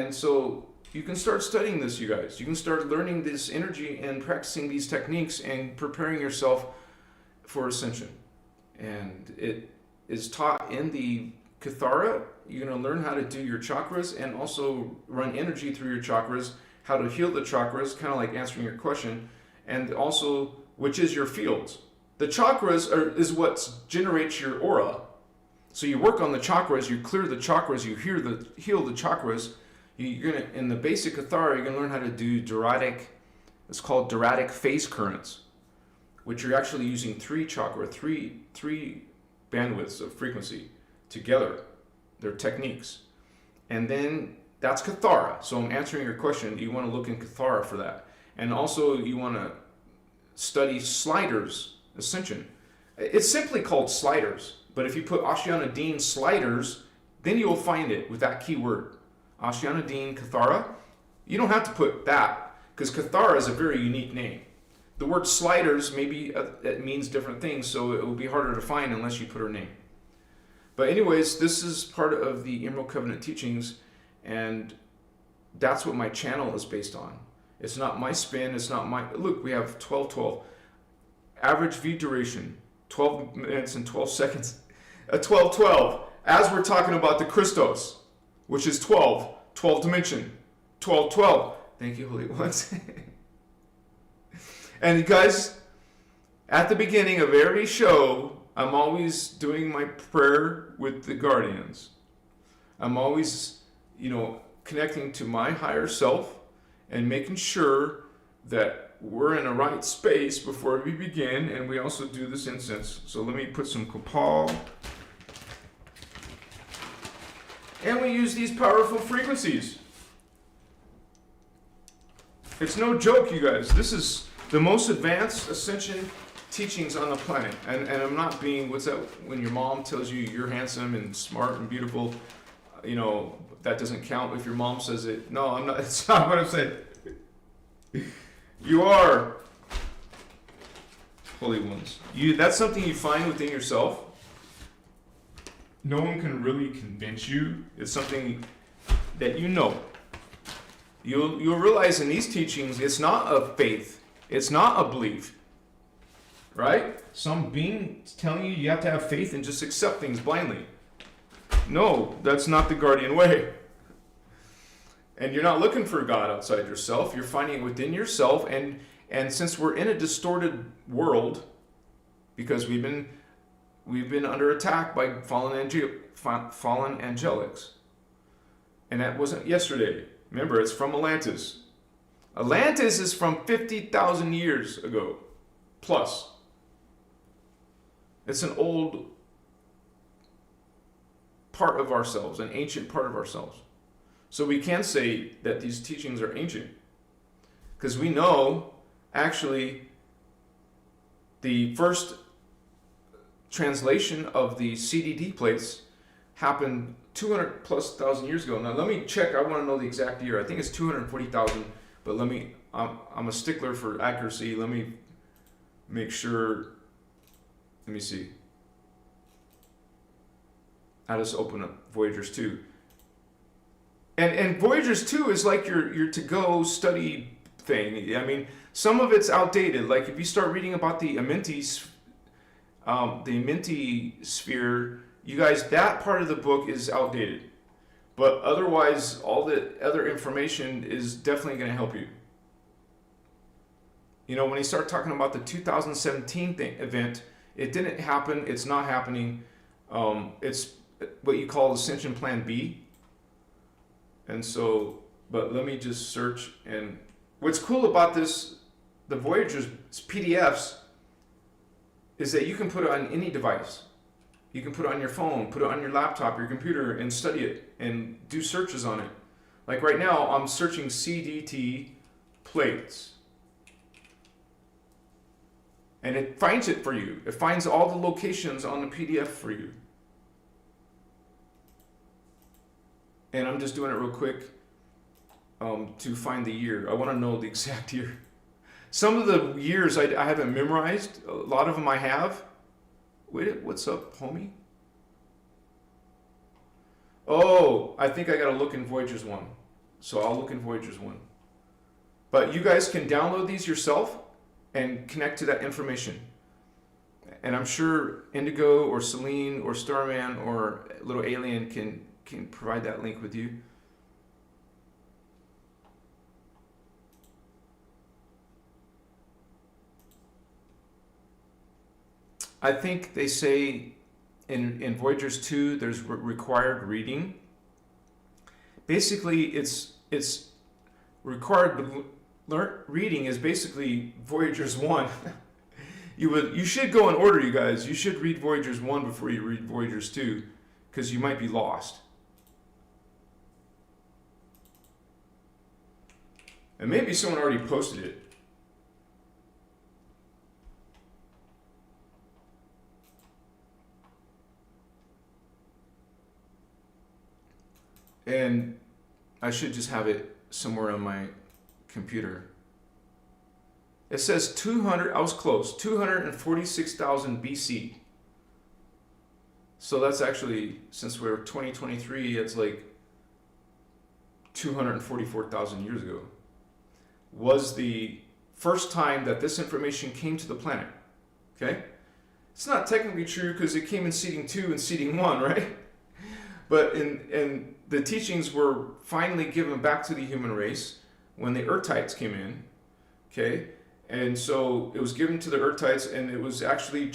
so you can start studying this, you guys. You can start learning this energy and practicing these techniques and preparing yourself for ascension. And it is taught in the Kathara. You're going to learn how to do your chakras and also run energy through your chakras, how to heal the chakras, kind of like answering your question, and also which is your fields. The chakras is what generates your aura. So you work on the chakras, you clear the chakras, you heal the chakras. You're gonna, in the basic Kathara, you're gonna learn how to do Duratic. It's called Duratic phase currents, which you're actually using three bandwidths of frequency together. They're techniques, and then that's Kathara. So I'm answering your question. You want to look in Kathara for that, and also you want to study Sliders Ascension. It's simply called Sliders, but if you put Ashiana Dean Sliders, then you will find it with that keyword. Ashiana Dean Kathara. You don't have to put that, because Kathara is a very unique name. The word sliders, maybe it means different things, so it will be harder to find unless you put her name. But anyways, this is part of the Emerald Covenant teachings, and that's what my channel is based on. It's not my spin, it's not my... Look, we have 12:12. Average view duration, 12 minutes and 12 seconds. 12:12, as we're talking about the Christos, which is 12 dimension, 12:12. Thank you, Holy Ones. And you guys, at the beginning of every show, I'm always doing my prayer with the guardians. I'm always, connecting to my higher self and making sure that we're in a right space before we begin. And we also do this incense. So let me put some copal. And we use these powerful frequencies. It's no joke, you guys. This is the most advanced ascension teachings on the planet. And I'm not being, what's that, when your mom tells you you're handsome and smart and beautiful, that doesn't count if your mom says it. No, I'm not. It's not what I'm saying. You are holy ones. That's something you find within yourself. No one can really convince you. It's something that you know. You'll realize in these teachings, it's not a faith. It's not a belief. Right? Some being telling you have to have faith and just accept things blindly. No, that's not the guardian way. And you're not looking for God outside yourself. You're finding it within yourself. And since we're in a distorted world, because we've been under attack by fallen angelics. And that wasn't yesterday. Remember, it's from Atlantis. Atlantis is from 50,000 years ago, plus. It's an old part of ourselves, an ancient part of ourselves. So we can say that these teachings are ancient. Because we know, actually, the first translation of the CDD plates happened 200 plus thousand years ago. Now let me check. I want to know the exact year. I think it's 240,000. But I'm a stickler for accuracy. Let me make sure. Let me see. I just open up Voyagers 2. And Voyagers 2 is like your to-go study thing. I mean, some of it's outdated. Like if you start reading about the Amenti sphere, you guys, that part of the book is outdated. But otherwise, all the other information is definitely going to help you. When you start talking about the 2017 event, it didn't happen. It's not happening. It's what you call Ascension Plan B. And so, but let me just search. And what's cool about this, the Voyager's PDFs, is that you can put it on any device. You can put it on your phone, put it on your laptop, your computer, and study it and do searches on it. Like right now, I'm searching CDT plates. And it finds it for you. It finds all the locations on the PDF for you. And I'm just doing it real quick to find the year. I want to know the exact year. Some of the years I haven't memorized. A lot of them I have. Wait, what's up, homie? Oh, I think I got to look in Voyager's 1. So I'll look in Voyager's 1. But you guys can download these yourself and connect to that information. And I'm sure Indigo or Celine or Starman or Little Alien can provide that link with you. I think they say in Voyager's 2 there's required reading. Basically, it's required reading is basically Voyager's 1. You should go in order, you guys. You should read Voyager's 1 before you read Voyager's 2, because you might be lost. And maybe someone already posted it. And I should just have it somewhere on my computer. It says 200, I was close, 246,000 BC. So that's actually, since we're 2023, it's like 244,000 years ago. Was the first time that this information came to the planet. Okay? It's not technically true because it came in seeding 2 and seeding 1, right? But in the teachings were finally given back to the human race when the Earthites came in. Okay? And so it was given to the Earthites, and it was actually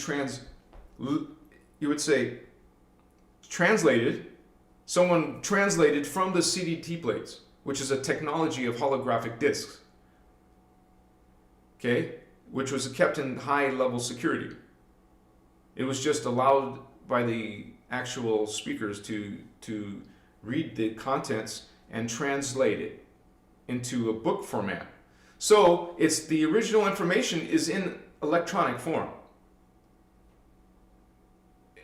translated. Someone translated from the CDT plates, which is a technology of holographic discs. Okay? Which was kept in high level security. It was just allowed by the actual speakers to read the contents and translate it into a book format. So it's the original information is in electronic form,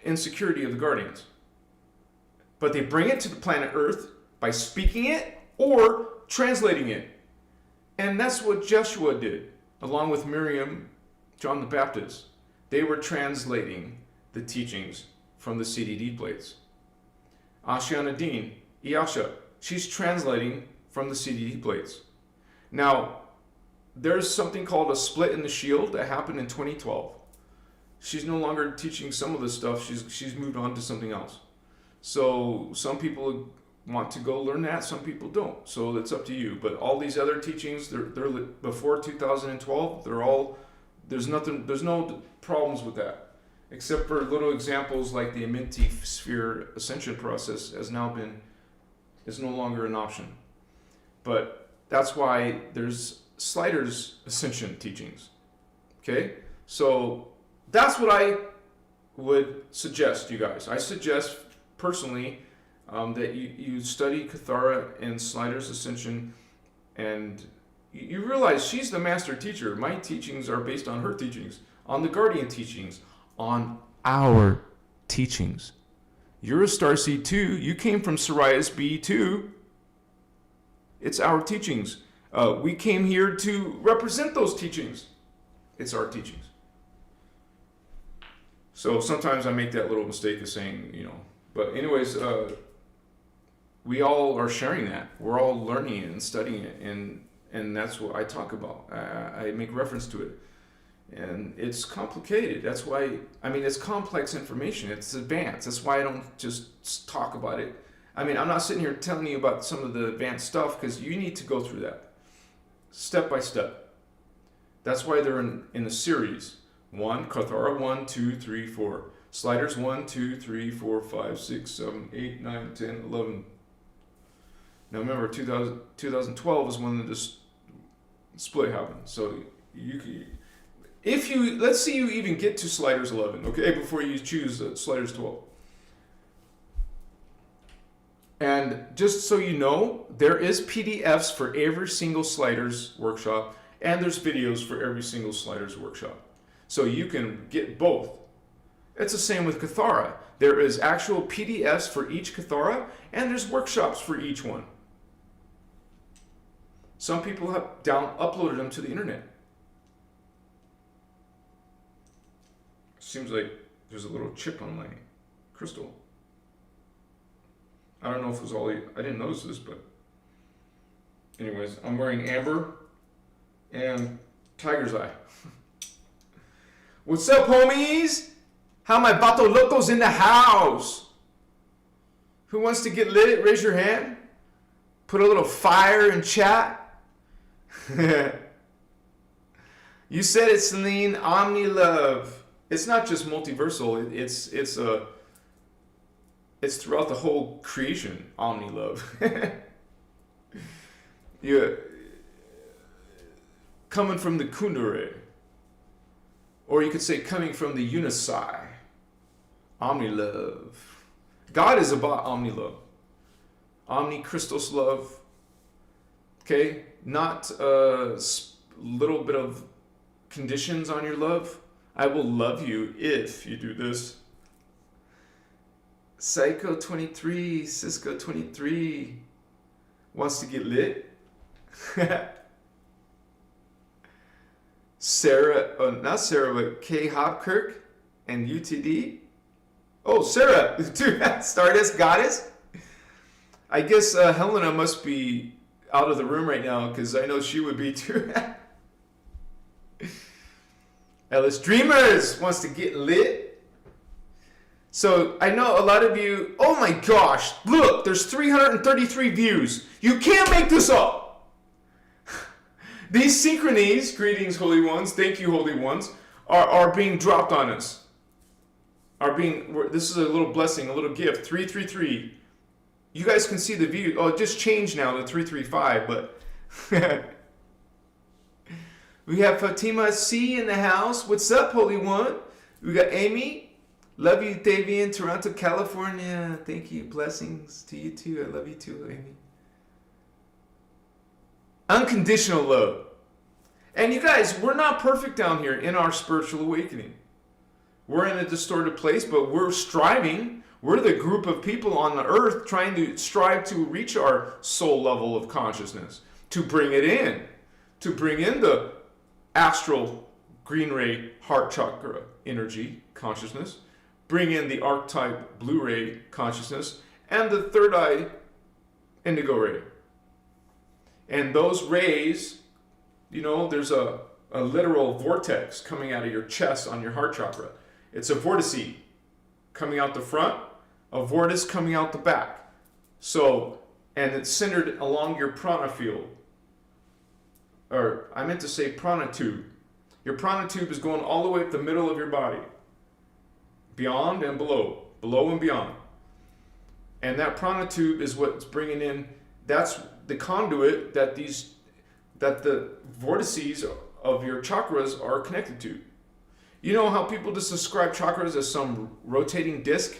in security of the Guardians. But they bring it to the planet Earth by speaking it or translating it. And that's what Joshua did, along with Miriam, John the Baptist. They were translating the teachings from the CDD plates. Ashiana Dean, Iyasha, she's translating from the CDD plates. Now, there's something called a split in the shield that happened in 2012. She's no longer teaching some of this stuff. She's moved on to something else. So some people want to go learn that, some people don't. So it's up to you. But all these other teachings, they're before 2012. There's no problems with that. Except for little examples like the Amenti sphere ascension process is no longer an option. But that's why there's Slider's ascension teachings. Okay? So that's what I would suggest, you guys. I suggest personally that you study Cathara and Slider's ascension, and you realize she's the master teacher. My teachings are based on her teachings, on the Guardian teachings, on our teachings. You're a Starseed too. You came from Sirius B2. It's our teachings. We came here to represent those teachings. It's our teachings. So sometimes I make that little mistake of saying, but anyways, we all are sharing that. We're all learning it and studying it, and that's what I talk about. I make reference to it. And it's complicated. That's why, it's complex information. It's advanced. That's why I don't just talk about it. I'm not sitting here telling you about some of the advanced stuff, because you need to go through that step by step. That's why they're in a series. 1, Cathara 1, 2, 3, 4. Sliders 1, 2, 3, 4, 5, 6, 7, 8, 9, 10, 11. Now remember, 2012 is when the split happened. So let's see you even get to sliders 11, okay, before you choose sliders 12. And just so you know, there is PDFs for every single sliders workshop, and there's videos for every single sliders workshop. So you can get both. It's the same with Cathara. There is actual PDFs for each Cathara, and there's workshops for each one. Some people have uploaded them to the internet. Seems like there's a little chip on my crystal. I don't know if it was all, I didn't notice this, but anyways, I'm wearing amber and tiger's eye. What's up, homies? How my vato locos in the house? Who wants to get lit? Raise your hand. Put a little fire in chat. You said it, Celine. Omni love. It's not just multiversal. It's throughout the whole creation. Omni love. Yeah. Coming from the Kundalini. Or you could say coming from the Unisai. Omni love. God is about omni love. Omni Christos love. Okay? Not a little bit of conditions on your love. I will love you if you do this. Psycho 23, Cisco 23 wants to get lit. Sarah, not Sarah, but Kay Hopkirk and UTD. Oh, Sarah, dude, Stardust Goddess. I guess Helena must be out of the room right now because I know she would be too. Ellis Dreamers wants to get lit. So I know a lot of you, oh my gosh, look, there's 333 views. You can't make this up. These synchronies, greetings holy ones, thank you holy ones, are being dropped on us. This is a little blessing, a little gift, 333. You guys can see the view. Oh, it just changed now to 335, but we have Fatima C in the house. What's up, Holy One? We got Amy. Love you, Davian, Toronto, California. Thank you. Blessings to you too. I love you too, Amy. Unconditional love. And you guys, we're not perfect down here in our spiritual awakening. We're in a distorted place, but we're striving. We're the group of people on the earth trying to strive to reach our soul level of consciousness, to bring it in, to bring in the astral green ray heart chakra energy consciousness, bring in the archetype blue ray consciousness, and the third eye indigo ray. And those rays, you know, there's a literal vortex coming out of your chest on your heart chakra. It's a vortice coming out the front, a vortice coming out the back. So, and it's centered along your prana field. Or, I meant to say prana tube. Your prana tube is going all the way up the middle of your body. Beyond and below. Below and beyond. And that prana tube is what's bringing in, that's the conduit that the vortices of your chakras are connected to. You know how people just describe chakras as some rotating disc?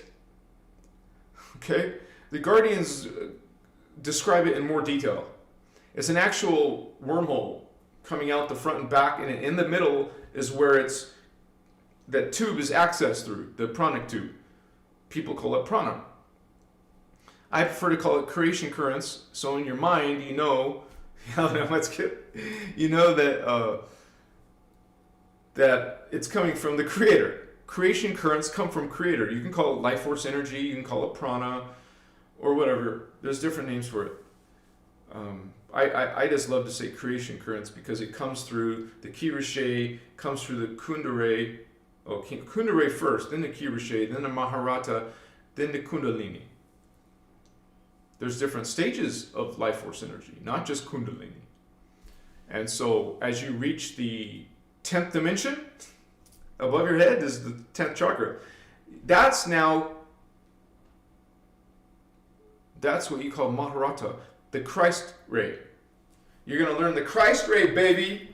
Okay? The Guardians describe it in more detail. It's an actual wormhole coming out the front and back, and in the middle is where that tube is accessed through, the pranic tube. People call it prana. I prefer to call it creation currents, so in your mind you know, you know that it's coming from the creator. Creation currents come from creator. You can call it life force energy, you can call it prana, or whatever. There's different names for it. I just love to say creation currents because it comes through the Kirishe, comes through the Kundalini. Oh, Kundalini first, then the Kirishe, then the Maharata, then the Kundalini. There's different stages of life force energy, not just Kundalini. And so as you reach the 10th dimension, above your head is the 10th chakra. That's what you call Maharata, the Christ ray. You're going to learn the Christ ray, baby.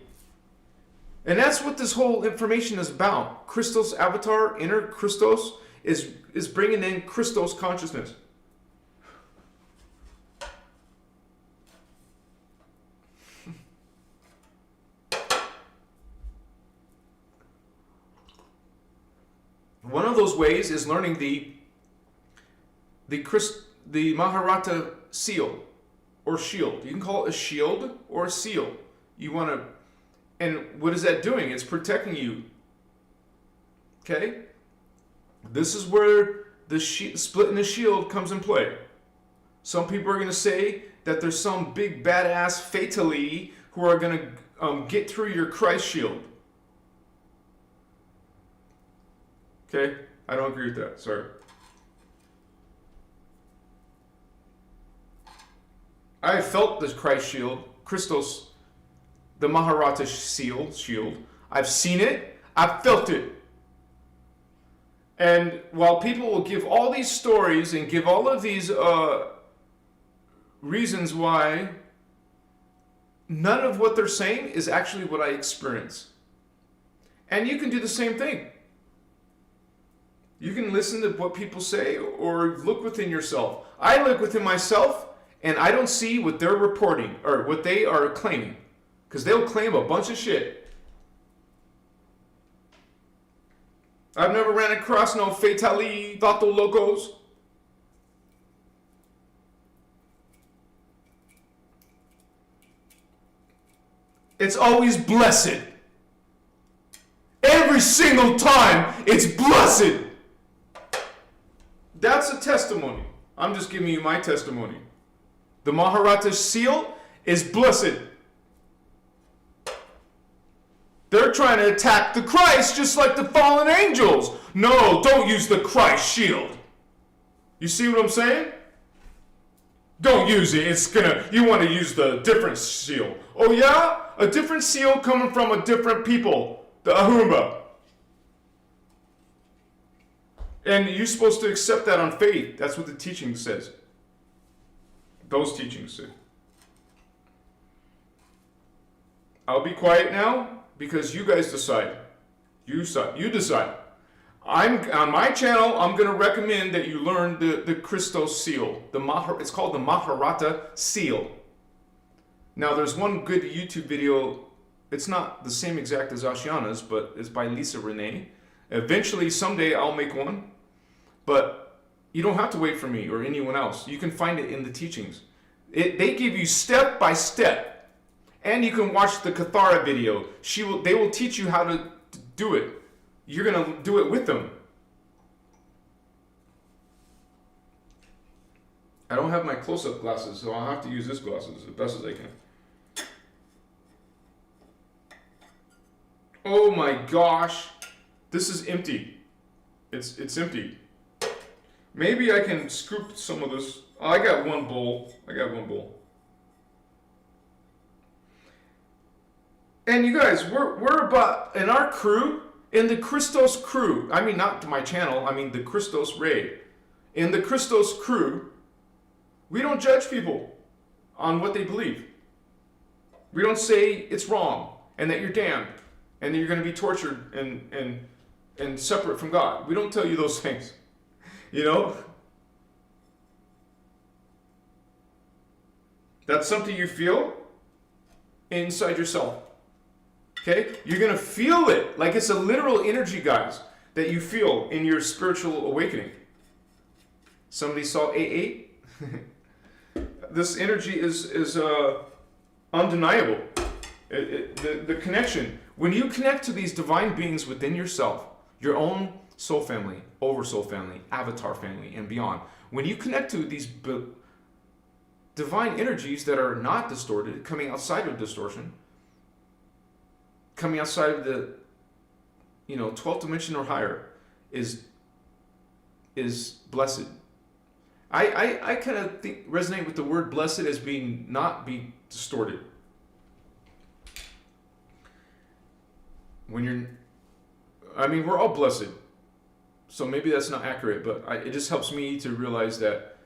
And that's what this whole information is about. Christos avatar, inner Christos, is bringing in Christos consciousness. One of those ways is learning the Maharata seal or shield. You can call it a shield or a seal. You want to, and what is that doing? It's protecting you. Okay? This is where the split in the shield comes in play. Some people are going to say that there's some big badass fatally who are going to get through your Christ shield. Okay? I don't agree with that. Sorry. I have felt the Christ shield, Christos, the Maharata shield. I've seen it. I've felt it. And while people will give all these stories and give all of these reasons why, none of what they're saying is actually what I experience. And you can do the same thing. You can listen to what people say or look within yourself. I look within myself and I don't see what they're reporting or what they are claiming. Because they'll claim a bunch of shit. I've never ran across no fatally vato locos. It's always blessed. Every single time, it's blessed. That's a testimony. I'm just giving you my testimony. The Maharata seal is blessed. They're trying to attack the Christ just like the fallen angels. No, don't use the Christ shield. You see what I'm saying? Don't use it. You want to use the different seal. Oh yeah? A different seal coming from a different people. The Ahumba. And you're supposed to accept that on faith. That's what the teaching says. Those teachings say. I'll be quiet now because you guys decide. You decide. On my channel, I'm going to recommend that you learn the Christos seal. It's called the Maharata seal. Now, there's one good YouTube video. It's not the same exact as Ashiana's, but it's by Lisa Renee. Eventually, someday, I'll make one. But you don't have to wait for me or anyone else. You can find it in the teachings. They give you step by step. And you can watch the Kathara video. They will teach you how to do it. You're going to do it with them. I don't have my close-up glasses, so I'll have to use this glasses as best as I can. Oh my gosh. This is empty. It's empty. Maybe I can scoop some of this. Oh, I got one bowl. And you guys, we're about, in our crew, in the Christos crew, I mean not to my channel, I mean the Christos raid. In the Christos crew, we don't judge people on what they believe. We don't say it's wrong and that you're damned and that you're going to be tortured and separate from God. We don't tell you those things. You know? That's something you feel inside yourself. Okay? You're going to feel it like it's a literal energy, guys, that you feel in your spiritual awakening. Somebody saw AA? This energy is undeniable. The connection. When you connect to these divine beings within yourself, your own soul family, oversoul family, avatar family, and beyond, when you connect to these divine energies that are not distorted, coming outside of distortion, coming outside of the 12th dimension or higher, is blessed. I kind of resonate with the word blessed as being not be distorted. We're all blessed. So maybe that's not accurate, but it just helps me to realize that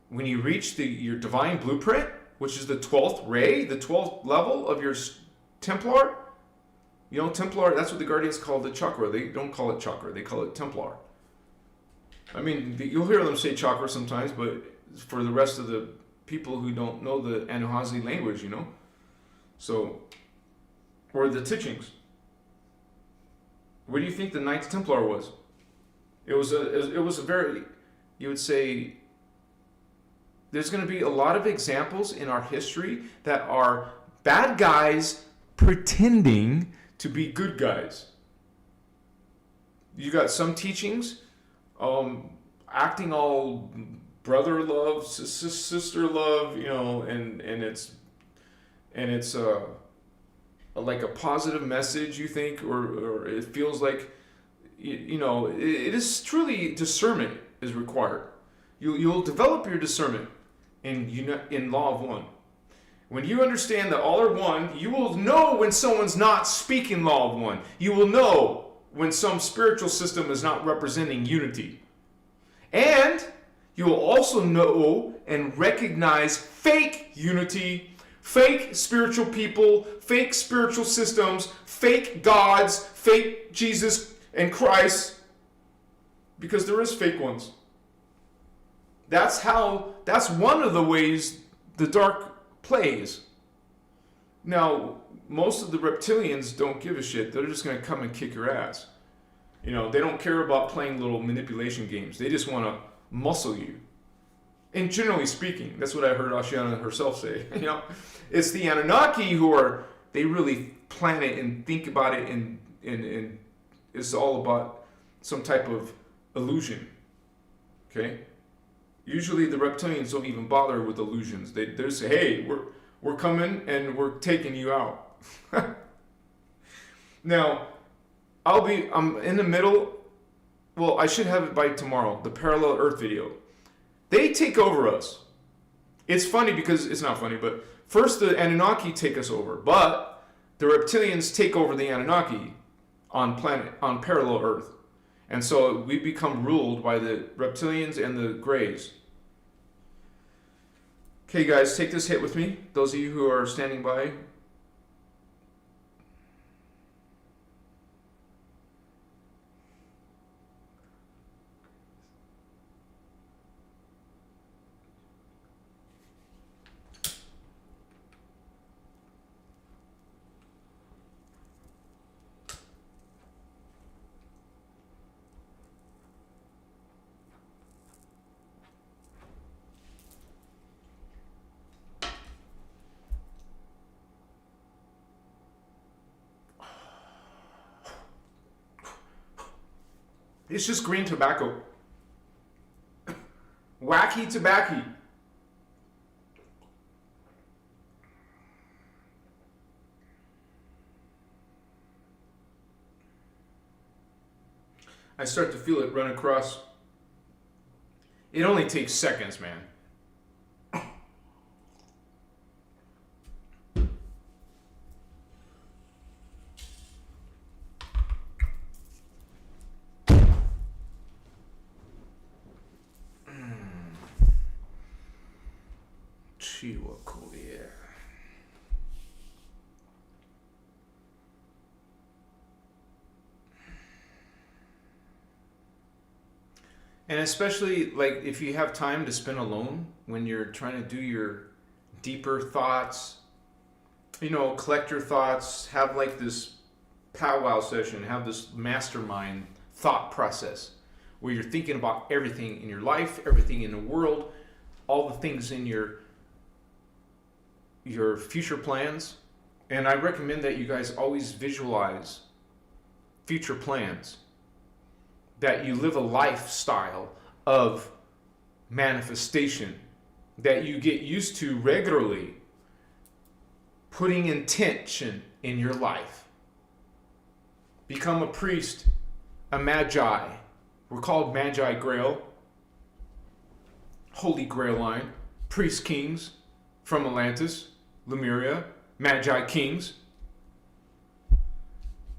when you reach your divine blueprint, which is the 12th ray, the 12th level of your Templar, you know, Templar, that's what the Guardians call the chakra. They don't call it chakra, they call it Templar. I mean, you'll hear them say chakra sometimes, but for the rest of the people who don't know the Anuhazi language, you know, so, or the teachings. What do you think the Knights Templar was? It was a very, you would say, there's going to be a lot of examples in our history that are bad guys pretending to be good guys. You got some teachings, acting all brother love, sister love, you know, and it's like a positive message, you think, or it feels like, you know, it is truly discernment is required. You'll develop your discernment in Law of One. When you understand that all are one, you will know when someone's not speaking Law of One. You will know when some spiritual system is not representing unity. And you will also know and recognize fake unity, fake spiritual people, fake spiritual systems, fake gods, fake Jesus and Christ, because there is fake ones. That's one of the ways the dark plays. Now, most of the reptilians don't give a shit. They're just going to come and kick your ass. You know, they don't care about playing little manipulation games. They just want to muscle you. And generally speaking, that's what I heard Ashiana herself say. You know, it's the Anunnaki they really plan it and think about it, and it's all about some type of illusion. Okay? Usually the reptilians don't even bother with illusions. They say, hey, we're coming and we're taking you out. Now, I'm in the middle. Well, I should have it by tomorrow, the Parallel Earth video. They take over us. It's funny because, it's not funny, but first the Anunnaki take us over, but the reptilians take over the Anunnaki on Parallel Earth. And so we become ruled by the reptilians and the Greys. Okay, guys, take this hit with me. Those of you who are standing by. It's just green tobacco. Wacky tobacco. I start to feel it run across. It only takes seconds, man. And especially, like, if you have time to spend alone when you're trying to do your deeper thoughts, you know, collect your thoughts, have like this powwow session, have this mastermind thought process where you're thinking about everything in your life, everything in the world, all the things in your future plans. And I recommend that you guys always visualize future plans, that you live a lifestyle of manifestation, that you get used to regularly putting intention in your life. Become a priest, a magi. We're called Magi Grail, Holy Grail line, priest kings from Atlantis, Lemuria, Magi kings.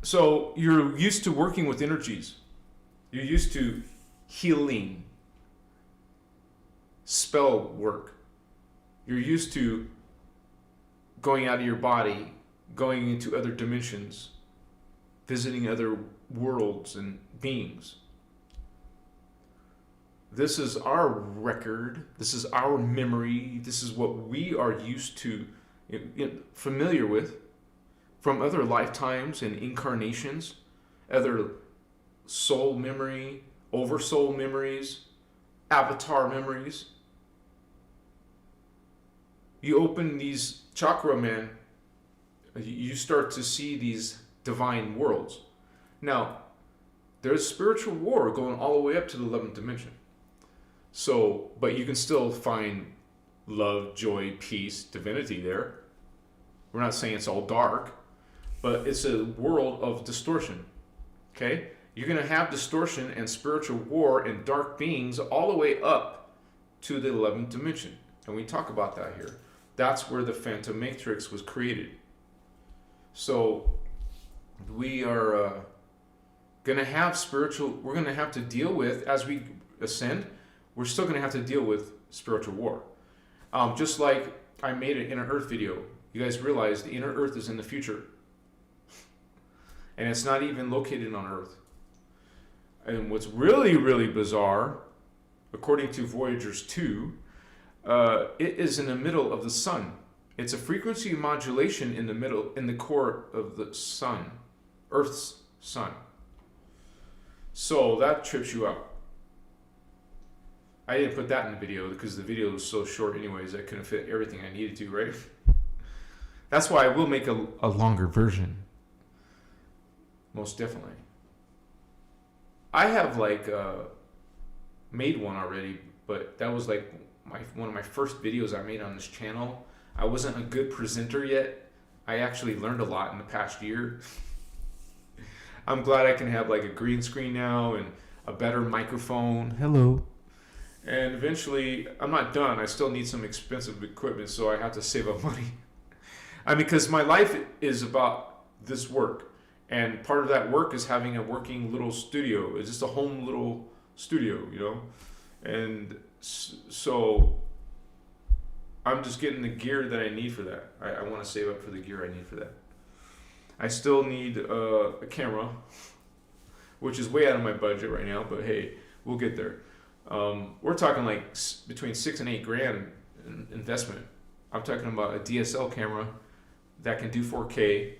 So you're used to working with energies. You're used to healing, spell work. You're used to going out of your body, going into other dimensions, visiting other worlds and beings. This is our record. This is our memory. This is what we are used to, familiar with from other lifetimes and incarnations, other soul memory, oversoul memories, avatar memories. You open these chakra, man, you start to see these divine worlds. Now, there's spiritual war going all the way up to the 11th dimension. So, but you can still find love, joy, peace, divinity there. We're not saying it's all dark, but it's a world of distortion. Okay? You're going to have distortion and spiritual war and dark beings all the way up to the 11th dimension. And we talk about that here. That's where the Phantom Matrix was created. So we are going to have we're going to have to deal with, as we ascend, we're still going to have to deal with spiritual war. Just like I made an Inner Earth video. You guys realize the Inner Earth is in the future. And it's not even located on Earth. And what's really, really bizarre, according to Voyagers 2, it is in the middle of the sun. It's a frequency modulation in the middle, in the core of the sun, Earth's sun. So that trips you out. I didn't put that in the video because the video was so short anyways, I couldn't fit everything I needed to, right? That's why I will make a longer version. Most definitely. I have made one already, but that was like one of my first videos I made on this channel. I wasn't a good presenter yet. I actually learned a lot in the past year. I'm glad I can have like a green screen now and a better microphone. Hello. And eventually, I'm not done. I still need some expensive equipment, so I have to save up money. Because my life is about this work. And part of that work is having a working little studio. It's just a home little studio, you know? And so I'm just getting the gear that I need for that. I want to save up for the gear I need for that. I still need a camera, which is way out of my budget right now, but hey, we'll get there. We're talking like between $6,000 and $8,000 investment. I'm talking about a DSL camera that can do 4K,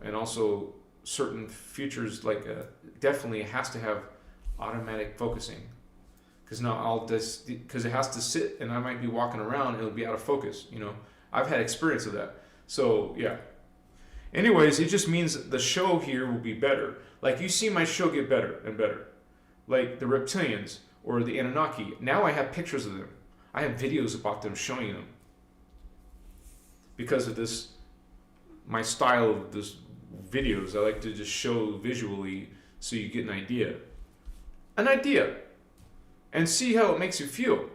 and also certain features like definitely has to have automatic focusing, because because it has to sit and I might be walking around and it'll be out of focus. You know, I've had experience of that. So yeah. Anyways, it just means the show here will be better. Like you see my show get better and better. Like the reptilians or the Anunnaki. Now I have pictures of them. I have videos about them showing them. Because of this, my style of this videos, I like to just show visually so you get an idea. An idea. And see how it makes you feel.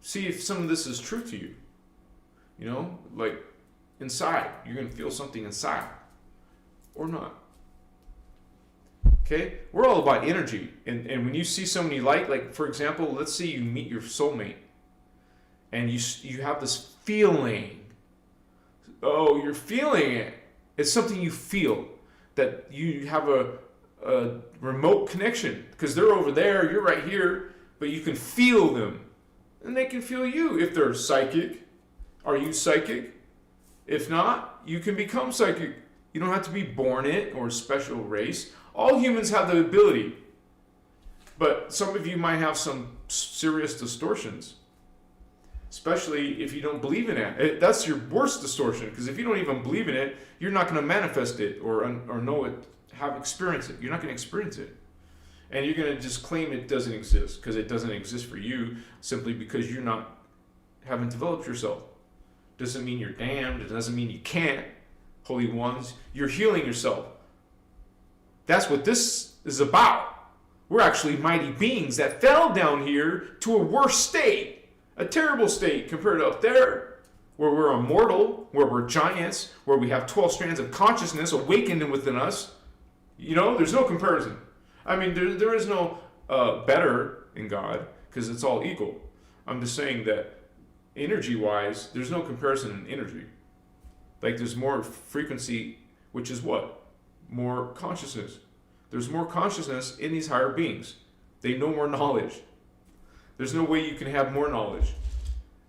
See if some of this is true to you. You know, like inside. You're going to feel something inside. Or not. Okay? We're all about energy. And when you see somebody like for example, let's say you meet your soulmate. And you have this feeling. Oh, you're feeling it. It's something you feel. That you have a remote connection. Because they're over there, you're right here. But you can feel them. And they can feel you. If they're psychic. Are you psychic? If not, you can become psychic. You don't have to be born it or a special race. All humans have the ability. But some of you might have some serious distortions. Especially if you don't believe in it. That's your worst distortion. Because if you don't even believe in it, you're not going to manifest it or know it, experience it. You're not going to experience it. And you're going to just claim it doesn't exist. Because it doesn't exist for you simply because haven't developed yourself. Doesn't mean you're damned. It doesn't mean you can't. Holy ones, you're healing yourself. That's what this is about. We're actually mighty beings that fell down here to a worse state. A terrible state compared to up there, where we're immortal, where we're giants, where we have 12 strands of consciousness awakened within us. You know, there's no comparison. I mean, there is no better in God because it's all equal. I'm just saying that energy-wise, there's no comparison in energy. Like there's more frequency, which is what? More consciousness. There's more consciousness in these higher beings. They know more knowledge. There's no way you can have more knowledge.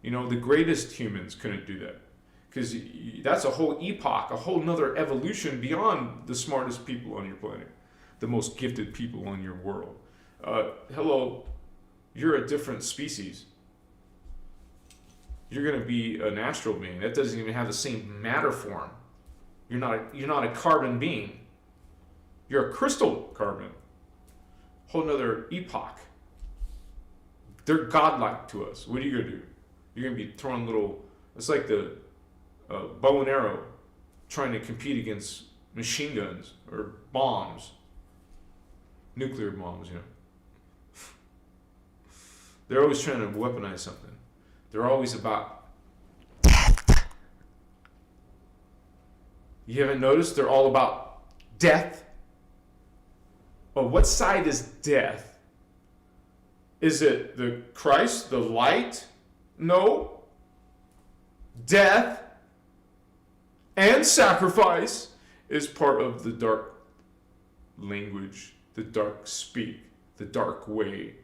You know, the greatest humans couldn't do that. Because that's a whole epoch, a whole nother evolution beyond the smartest people on your planet. The most gifted people on your world. Hello, you're a different species. You're going to be an astral being. That doesn't even have the same matter form. You're not a carbon being. You're a crystal carbon. Whole nother epoch. They're godlike to us. What are you going to do? You're going to be throwing little... It's like the bow and arrow trying to compete against machine guns or bombs. Nuclear bombs, you know. They're always trying to weaponize something. They're always about death. You haven't noticed? They're all about death. Oh, what side is death? Is it the Christ, the light? No. Death and sacrifice is part of the dark language, the dark speak, the dark way,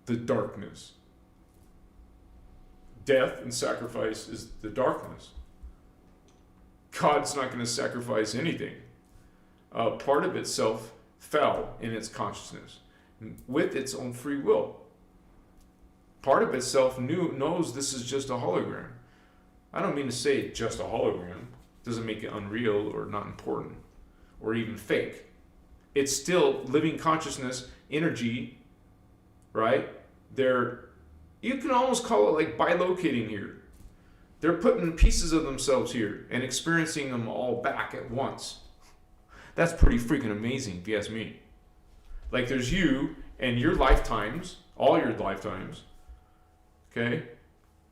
the darkness. Death and sacrifice is the darkness. God's not going to sacrifice anything. Part of itself fell in its consciousness with its own free will. Part of itself knows this is just a hologram. I don't mean to say just a hologram. Doesn't make it unreal or not important or even fake. It's still living consciousness, energy, right? You can almost call it like bilocating here. They're putting pieces of themselves here and experiencing them all back at once. That's pretty freaking amazing, if you ask me. Like there's you and your lifetimes, all your lifetimes, okay?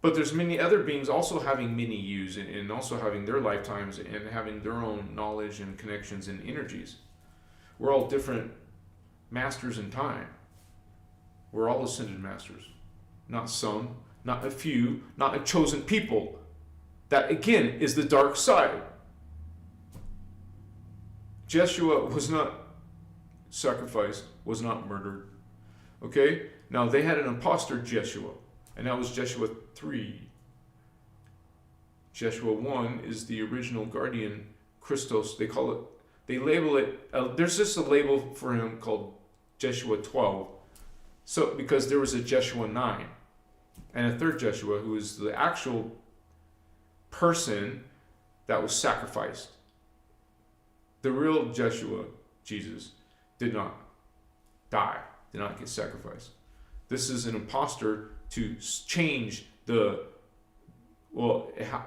But there's many other beings also having many yous and also having their lifetimes and having their own knowledge and connections and energies. We're all different masters in time. We're all ascended masters. Not some, not a few, not a chosen people. That again is the dark side. Jeshua was not sacrificed, was not murdered. Okay? Now they had an imposter Jeshua, and that was Jeshua 3. Jeshua 1 is the original guardian Christos. They label it, there's just a label for him called Jeshua 12. So, because there was a Jeshua 9 and a third Jeshua who is the actual person that was sacrificed. The real Jeshua, Jesus, did not die, did not get sacrificed. This is an imposter to change it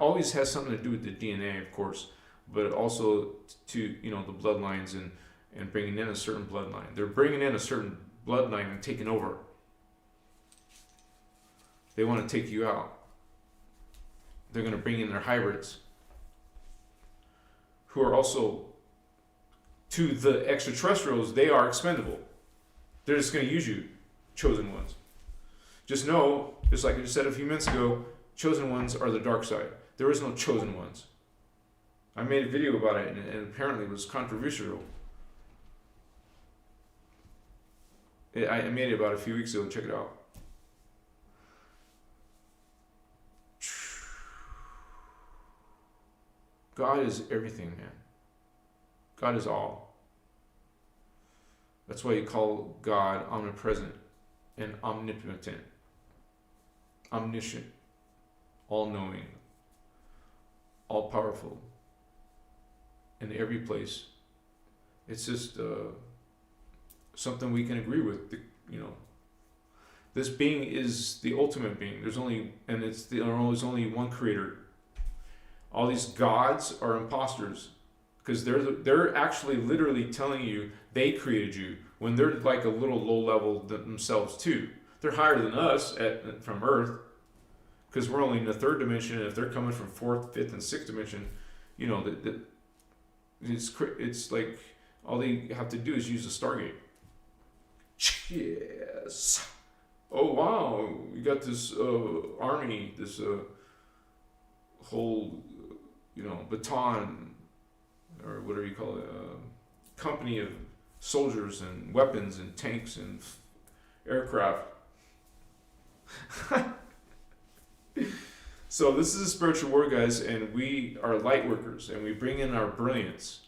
always has something to do with the DNA, of course, but also to, the bloodlines and bringing in a certain bloodline. They're bringing in a certain bloodline and taking over. They want to take you out. They're going to bring in their hybrids who are also, to the extraterrestrials, they are expendable. They're just going to use you, chosen ones. Just know, just like I just said a few minutes ago, chosen ones are the dark side. There is no chosen ones. I made a video about it and apparently it was controversial. I made it about a few weeks ago. Check it out. God is everything, man. God is all. That's why you call God omnipresent and omnipotent. Omniscient. All-knowing. All-powerful. In every place. It's just something we can agree with. This being is the ultimate being. There's only one creator. All these gods are imposters because they're actually literally telling you they created you when they're like a little low level themselves too. They're higher than us from Earth because we're only in the third dimension, and if they're coming from fourth, fifth, and sixth dimension, it's like all they have to do is use a Stargate. Yeah. yes. Oh wow, you got this army, this whole, baton, or whatever you call it, company of soldiers and weapons and tanks and aircraft. So this is a spiritual war, guys, and we are light workers, and we bring in our brilliance.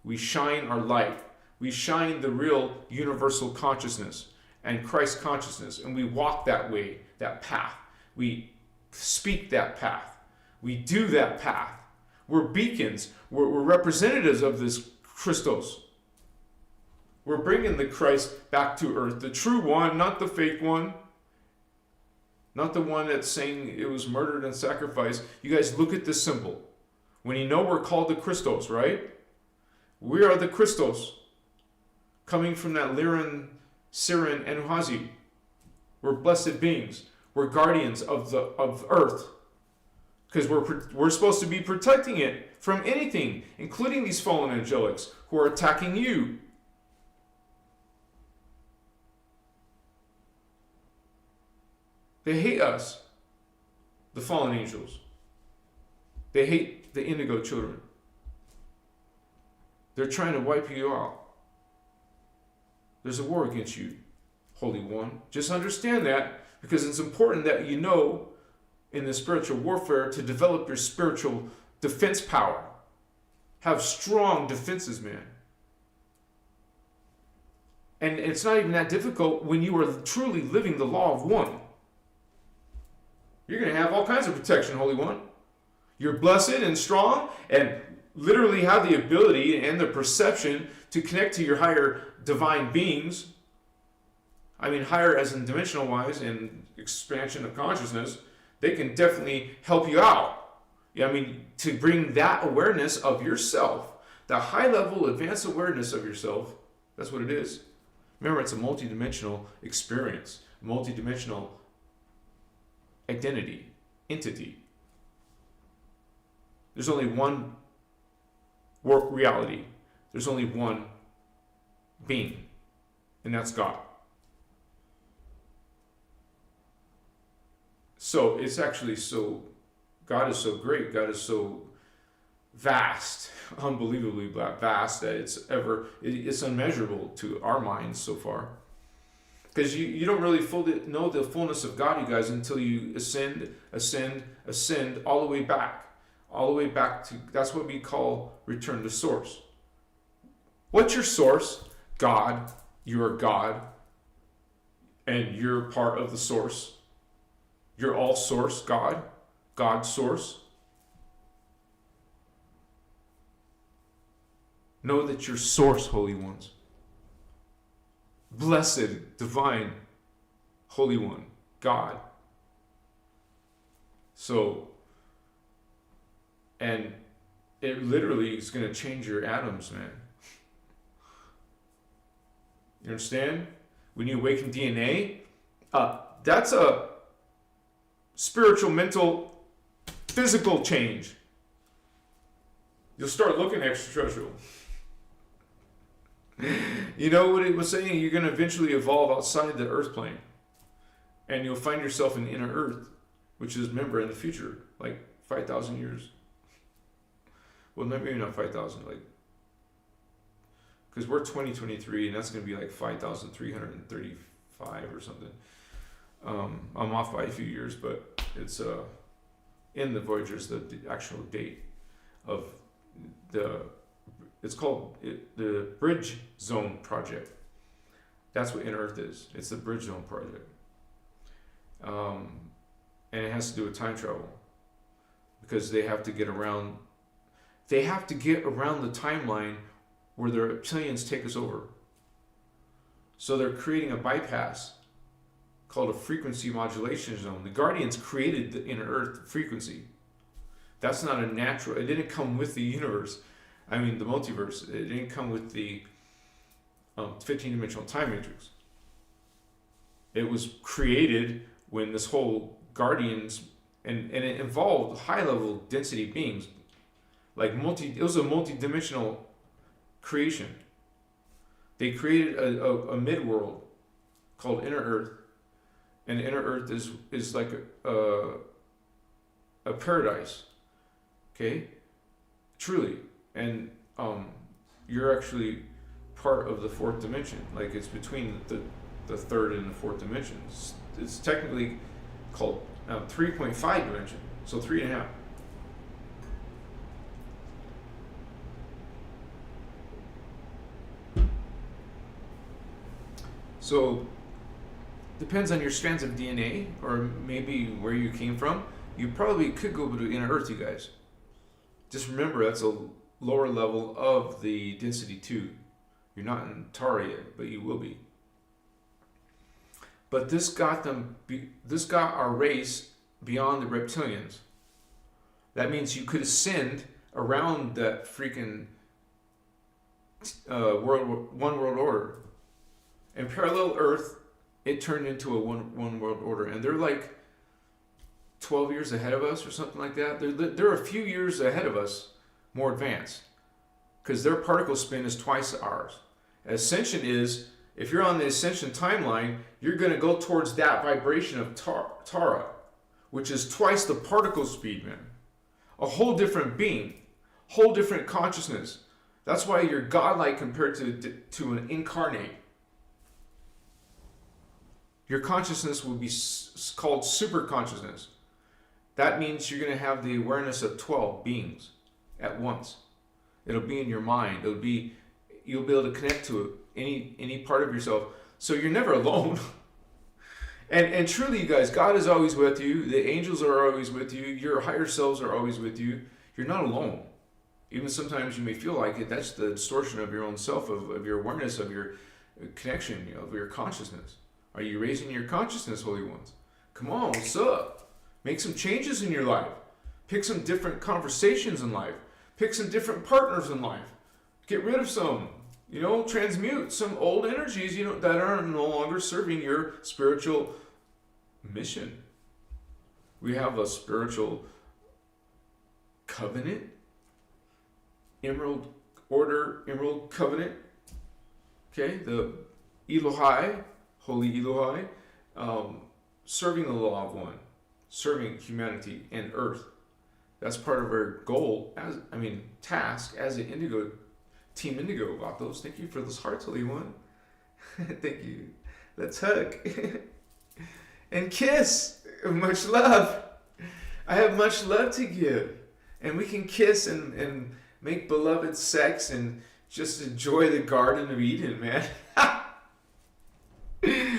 We shine our light. We shine the real universal consciousness and Christ consciousness, and we walk that way, that path. We speak that path. We do that path. We're beacons. We're representatives of this Christos. We're bringing the Christ back to earth, the true one, not the fake one. Not the one that's saying it was murdered and sacrificed. You guys, look at this symbol. When you know we're called the Christos, right? We are the Christos, coming from that Lyran, Siren, and Uhazi. We're blessed beings. We're guardians of Earth, because we're supposed to be protecting it from anything, including these fallen angelics who are attacking you. They hate us, the fallen angels. They hate the Indigo children. They're trying to wipe you out. There's a war against you, Holy One. Just understand that, because it's important that you know in the spiritual warfare to develop your spiritual defense power. Have strong defenses, man. And it's not even that difficult when you are truly living the law of one. You're going to have all kinds of protection, Holy One. You're blessed and strong and literally have the ability and the perception to connect to your higher divine beings. I mean, higher as in dimensional wise and expansion of consciousness. They can definitely help you out. I mean, to bring that awareness of yourself, that high level advanced awareness of yourself, that's what it is. Remember, it's a multidimensional experience, multidimensional identity, entity. There's only one reality. There's only one being, and that's God. So it's actually God is so great, God is so vast, unbelievably vast, that it's unmeasurable to our minds so far. Because you don't really fully know the fullness of God, you guys, until you ascend all the way back. All the way back to, that's what we call return to source. What's your source? God. You are God. And you're part of the source. You're all source, God. God's source. Know that you're source, Holy Ones. Blessed, divine, Holy One, God. So, and it literally is going to change your atoms, man. You understand? When you awaken DNA, that's a spiritual, mental, physical change. You'll start looking extraterrestrial. You know what it was saying? You're going to eventually evolve outside the earth plane. And you'll find yourself in inner earth, which is, remember, in the future, like 5,000 years. Well, maybe not 5,000, like, because we're 2023, and that's going to be like 5,335 or something. I'm off by a few years, but it's in the Voyagers, the actual date of it's called the Bridge Zone Project. That's what Inner Earth is. It's the Bridge Zone Project. And it has to do with time travel. Because they have to get around the timeline where the reptilians take us over. So they're creating a bypass called a frequency modulation zone. The Guardians created the Inner Earth frequency. That's not a natural, it didn't come with the universe. I mean, the multiverse. It didn't come with the 15-dimensional time matrix. It was created when this whole Guardians, and it involved high-level density beings. It was a multi-dimensional creation. They created a mid-world called inner earth, and inner earth is like a paradise. Okay, truly, and you're actually part of the fourth dimension. Like it's between the third and the fourth dimensions. It's technically called 3.5 dimension, so 3.5. So depends on your strands of DNA or maybe where you came from. You probably could go to inner earth, you guys. Just remember that's a lower level of the density 2. You're not in Tara yet, but you will be. But this got our race beyond the reptilians. That means you could ascend around that freaking one world order. In parallel Earth, it turned into a one world order, and they're like 12 years ahead of us or something like that. They're a few years ahead of us, more advanced, because their particle spin is twice ours. Ascension is, if you're on the ascension timeline, you're going to go towards that vibration of Tara, which is twice the particle speed, man. A whole different being, whole different consciousness. That's why you're godlike compared to an incarnate. Your consciousness will be called super consciousness. That means you're going to have the awareness of 12 beings at once. It'll be in your mind. You'll be able to connect to any part of yourself. So you're never alone. And truly, you guys, God is always with you. The angels are always with you. Your higher selves are always with you. You're not alone. Even sometimes you may feel like it. That's the distortion of your own self, of your awareness, of your connection, of your consciousness. Are you raising your consciousness, Holy Ones? Come on, what's up? Make some changes in your life. Pick some different conversations in life. Pick some different partners in life. Get rid of some. Transmute some old energies, that are no longer serving your spiritual mission. We have a spiritual covenant, Emerald Order, Emerald Covenant. Okay, the Elohai, Holy Elohai, serving the law of one, serving humanity and Earth. That's part of our goal, task as an Indigo, Team Indigo. Vatos, thank you for those hearts, Holy One. Thank you. Let's hug. And kiss. Much love. I have much love to give. And we can kiss and make beloved sex and just enjoy the Garden of Eden, man.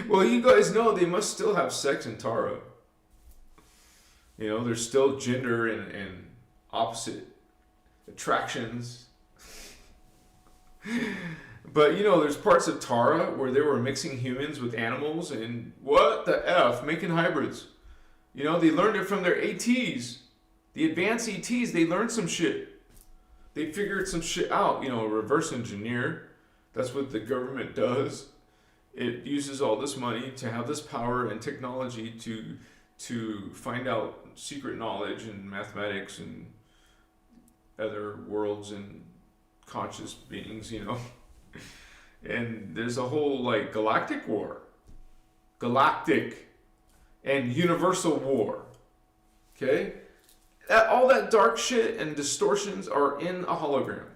Well, you guys know they must still have sex in Tara. There's still gender and opposite attractions. But, there's parts of Tara where they were mixing humans with animals and what the F, making hybrids. They learned it from their ATs. The advanced ATs, they learned some shit. They figured some shit out, reverse engineer. That's what the government does. It uses all this money to have this power and technology to find out secret knowledge and mathematics and other worlds and conscious beings, And there's a whole galactic war. Galactic and universal war. Okay? All that dark shit and distortions are in a hologram.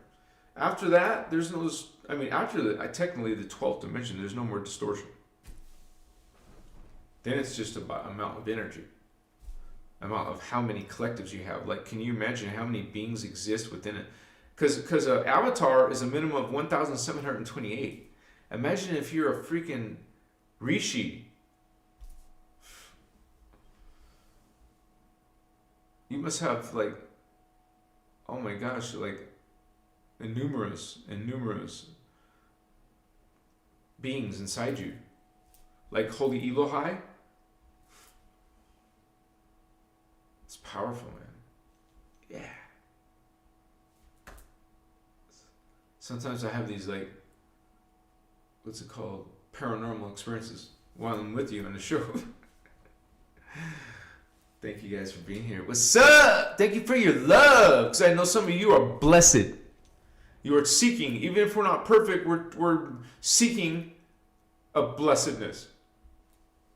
After that, there's no... technically the 12th dimension, there's no more distortion. Then it's just about amount of energy. Amount of how many collectives you have. Can you imagine how many beings exist within it? Because an avatar is a minimum of 1,728. Imagine if you're a freaking Rishi. You must have oh my gosh, numerous beings inside you. Like Holy Elohai. It's powerful, man. Yeah. Sometimes I have these what's it called? Paranormal experiences while I'm with you on the show. Thank you guys for being here. What's up? Thank you for your love. Because I know some of you are blessed. You are seeking. Even if we're not perfect, we're seeking a blessedness.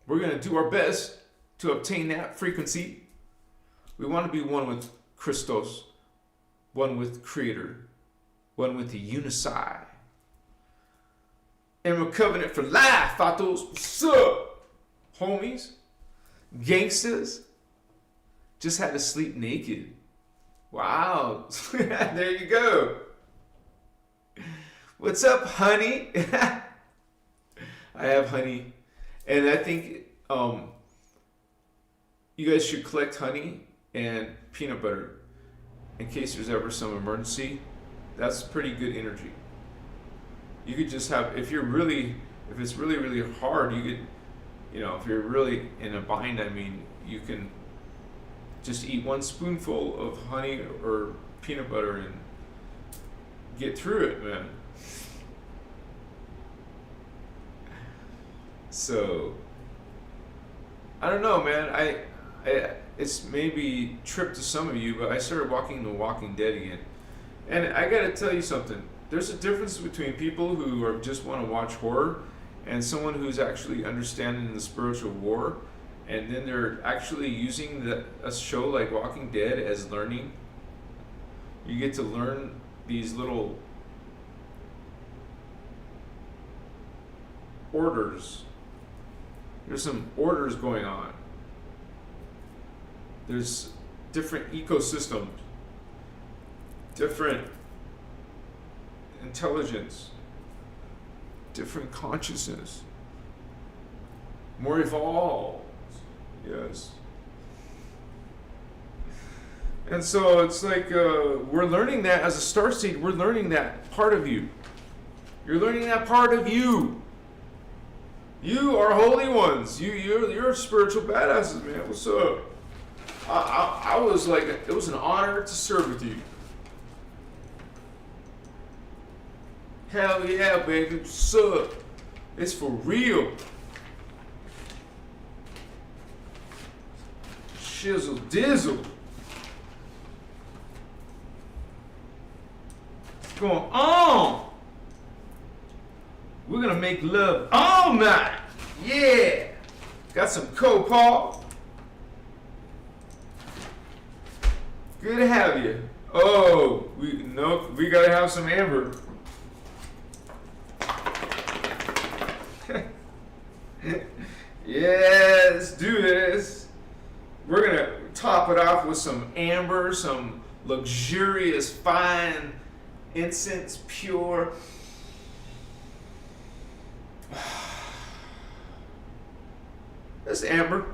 We're going to do our best to obtain that frequency. We want to be one with Christos, one with Creator, one with the Unisci. And we're covenant for life, Fatos. What's up, homies? Gangsters. Just had to sleep naked. Wow. There you go. What's up, honey? I have honey. And I think you guys should collect honey and peanut butter in case there's ever some emergency. That's pretty good energy. You could just have, if it's really, really hard, you could, if you're really in a bind, I mean, you can just eat one spoonful of honey or peanut butter and get through it, man. So, I don't know, man. It's maybe trip to some of you, but I started watching The Walking Dead again. And I gotta tell you something. There's a difference between people who just want to watch horror and someone who's actually understanding the spiritual war, and then they're actually using a show like Walking Dead as learning. You get to learn these little orders. There's some orders going on. There's different ecosystems, different intelligence, different consciousness, more evolved. Yes. And so it's like we're learning that as a starseed. We're learning that part of you. You're learning that part of you. You are holy ones. You're spiritual badasses, man. What's up? I was like, it was an honor to serve with you. Hell yeah, baby. What's up? It's for real. Shizzle dizzle. What's going on? We're gonna make love all night. Yeah. Got some copal. Good to have you. Oh, we gotta have some amber. Yeah, let's do this. We're gonna top it off with some amber, some luxurious fine incense, pure. This amber.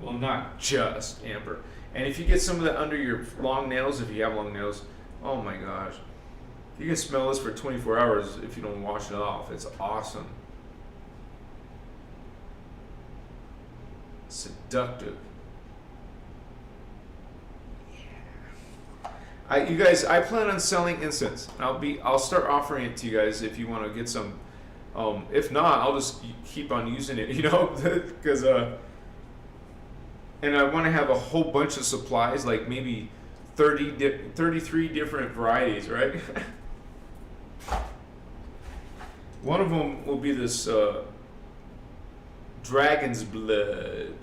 Well, not just amber. And if you get some of that under your long nails, if you have long nails, oh my gosh. You can smell this for 24 hours if you don't wash it off. It's awesome. Seductive. Yeah. You guys, I plan on selling incense. I'll start offering it to you guys if you want to get some. If not, I'll just keep on using it, because and I want to have a whole bunch of supplies, like maybe 33 different varieties, right? One of them will be this dragon's blood,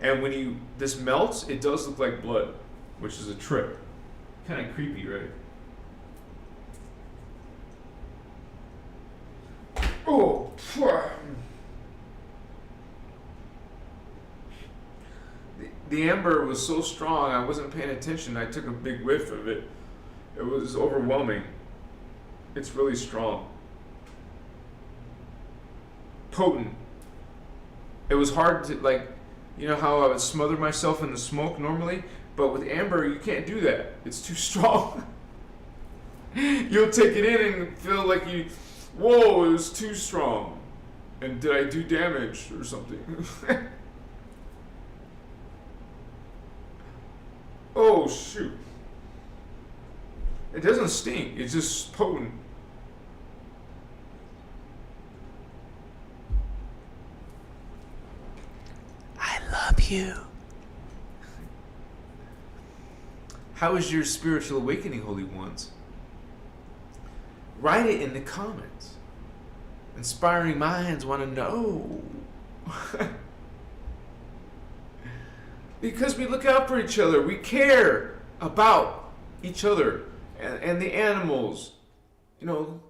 and when this melts, it does look like blood, which is a trip. Kind of creepy, right? Oh, the amber was so strong, I wasn't paying attention. I took a big whiff of it. It was overwhelming. It's really strong. Potent. It was hard to, how I would smother myself in the smoke normally, but with amber, you can't do that. It's too strong. You'll take it in and feel like whoa, it was too strong. And did I do damage or something? Oh, shoot. It doesn't stink. It's just potent. I love you. How is your spiritual awakening, holy ones? Write it in the comments. Inspiring minds want to know. Because we look out for each other. We care about each other and the animals. You know,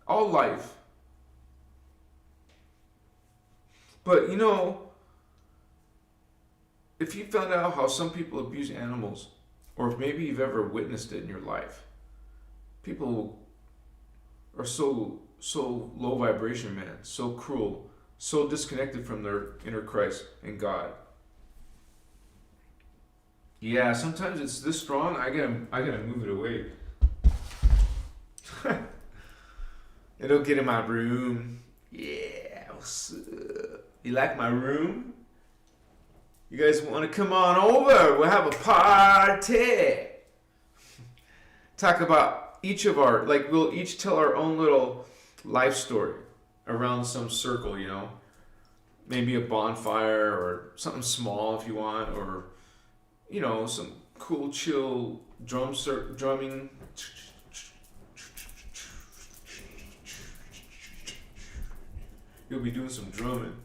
all life. But, you know, if you found out how some people abuse animals, or if maybe you've ever witnessed it in your life, people are so low vibration, man, so cruel, so disconnected from their inner Christ and God. Yeah, sometimes it's this strong. I gotta move it away. It'll get in my room. Yeah, what's up? You like my room? You guys want to come on over? We'll have a party. Talk about each of our, like, we'll each tell our own little life story around some circle, you know. Maybe a bonfire or something small if you want, or, you know, some cool, chill drumming. You'll be doing some drumming.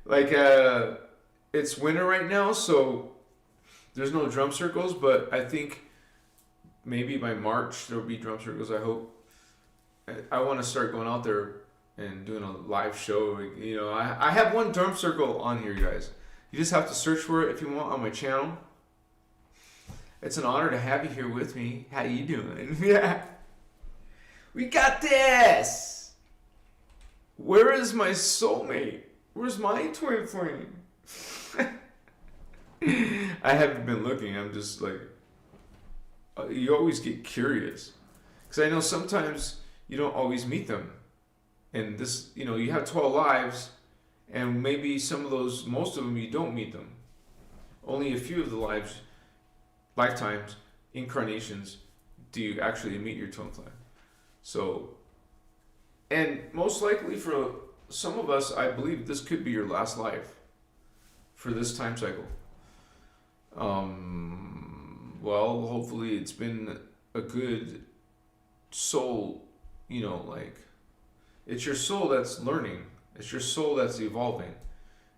Like, it's winter right now, so there's no drum circles, but I think maybe by March there'll be drum circles, I hope. I want to start going out there and doing a live show. You know, I have one drum circle on here, guys. You just have to search for it if you want on my channel. It's an honor to have you here with me. How you doing? Yeah. We got this! Where is my soulmate? Where's my twin flame? I haven't been looking. I'm just like, you always get curious. Because I know sometimes you don't always meet them. And this, you know, you have 12 lives, and maybe some of those, most of them, you don't meet them. Only a few of the lifetimes, incarnations, do you actually meet your twin flame. So, and most likely for some of us, I believe this could be your last life for this time cycle. Well, hopefully it's been a good soul, you know, like, it's your soul that's learning. It's your soul that's evolving,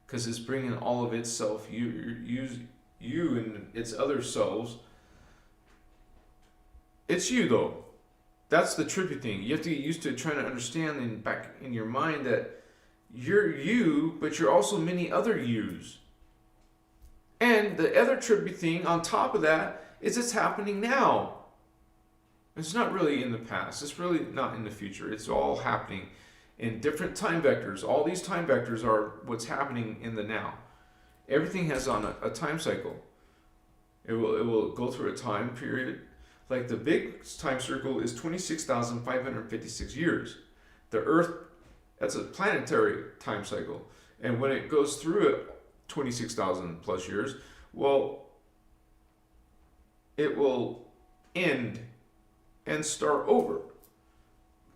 because it's bringing all of itself, you and its other selves. It's you, though. That's the trippy thing. You have to get used to trying to understand back in your mind that you're you, but you're also many other yous. And the other trippy thing on top of that is it's happening now. It's not really in the past. It's really not in the future. It's all happening in different time vectors. All these time vectors are what's happening in the now. Everything has on a time cycle. It will go through a time period. Like the big time circle is 26,556 years. The Earth, that's a planetary time cycle. And when it goes through it, 26,000 plus years, well, it will end and start over.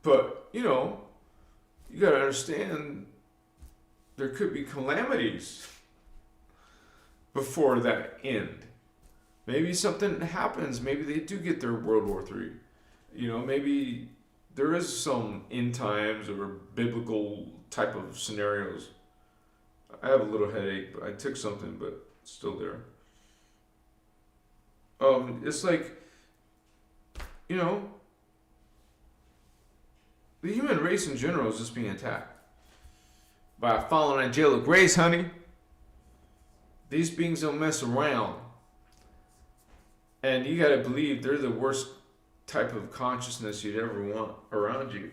But, you know, you got to understand there could be calamities before that end. Maybe something happens. Maybe they do get their World War III. You know, maybe there is some end times or biblical type of scenarios. I have a little headache, but I took something, but it's still there. It's like, you know, the human race in general is just being attacked by a fallen angel of grace, honey. These beings don't mess around. And you gotta believe they're the worst type of consciousness you'd ever want around you.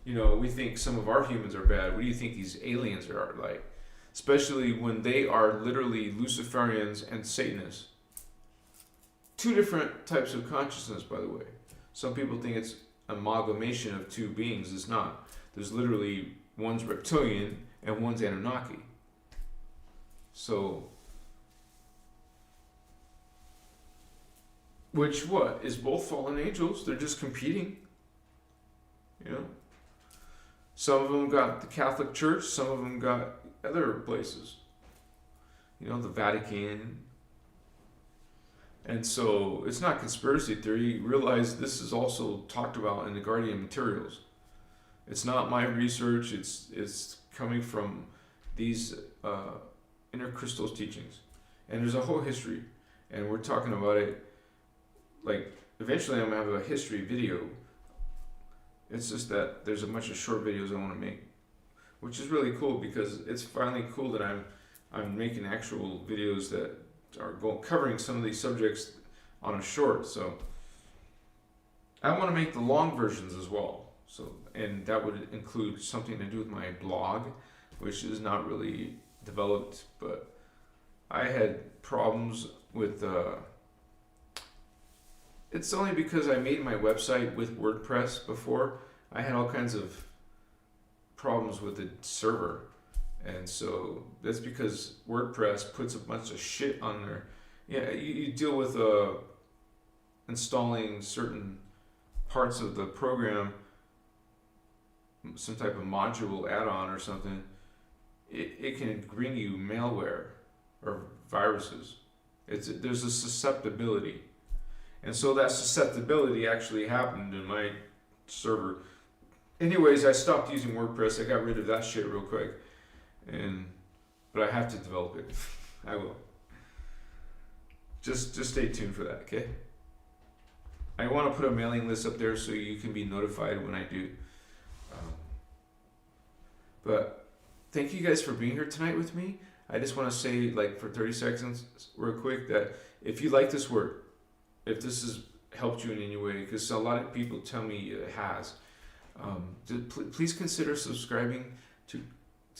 You know, we think some of our humans are bad. What do you think these aliens are like? Especially when they are literally Luciferians and Satanists. Two different types of consciousness, by the way. Some people think it's amalgamation of two beings. It's not. There's literally one's reptilian and one's Anunnaki. So, which what? Is both fallen angels. They're just competing. You know? Some of them got the Catholic Church, some of them got other places. You know, the Vatican. And so it's not conspiracy theory. Realize this is also talked about in the Guardian materials. It's not my research. It's coming from these innerchristos teachings, and there's a whole history, and we're talking about it. Like eventually, I'm gonna have a history video. It's just that there's a bunch of short videos I want to make, which is really cool because it's finally cool that I'm making actual videos that are covering some of these subjects on a short. So I want to make the long versions as well. So, and that would include something to do with my blog, which is not really developed, but I had problems with it's only because I made my website with WordPress before. I had all kinds of problems with the server, and so that's because WordPress puts a bunch of shit on there. Yeah, you deal with installing certain parts of the program, some type of module add-on or something. It can bring you malware or viruses. There's a susceptibility, and so that susceptibility actually happened in my server. Anyways, I stopped using WordPress. I got rid of that shit real quick, but I have to develop it. I will. Just stay tuned for that, okay? I want to put a mailing list up there so you can be notified when I do. But thank you guys for being here tonight with me. I just want to say, like, for 30 seconds, real quick, that if you like this work, if this has helped you in any way, because a lot of people tell me it has, please consider subscribing to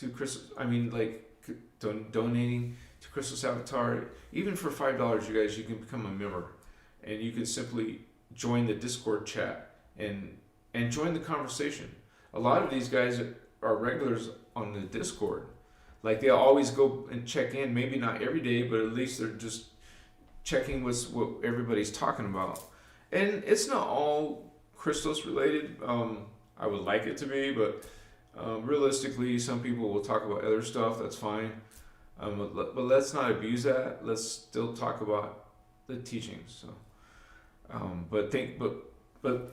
Christos. I mean, like, donating to Christos Avatar. Even for $5, you guys, you can become a member, and you can simply join the Discord chat and join the conversation. A lot of these guys are regulars on the Discord. Like, they'll always go and check in, maybe not every day, but at least they're just checking what everybody's talking about. And it's not all Christos related. I would like it to be, but realistically, some people will talk about other stuff. That's fine. But let's not abuse that. Let's still talk about the teachings. So, but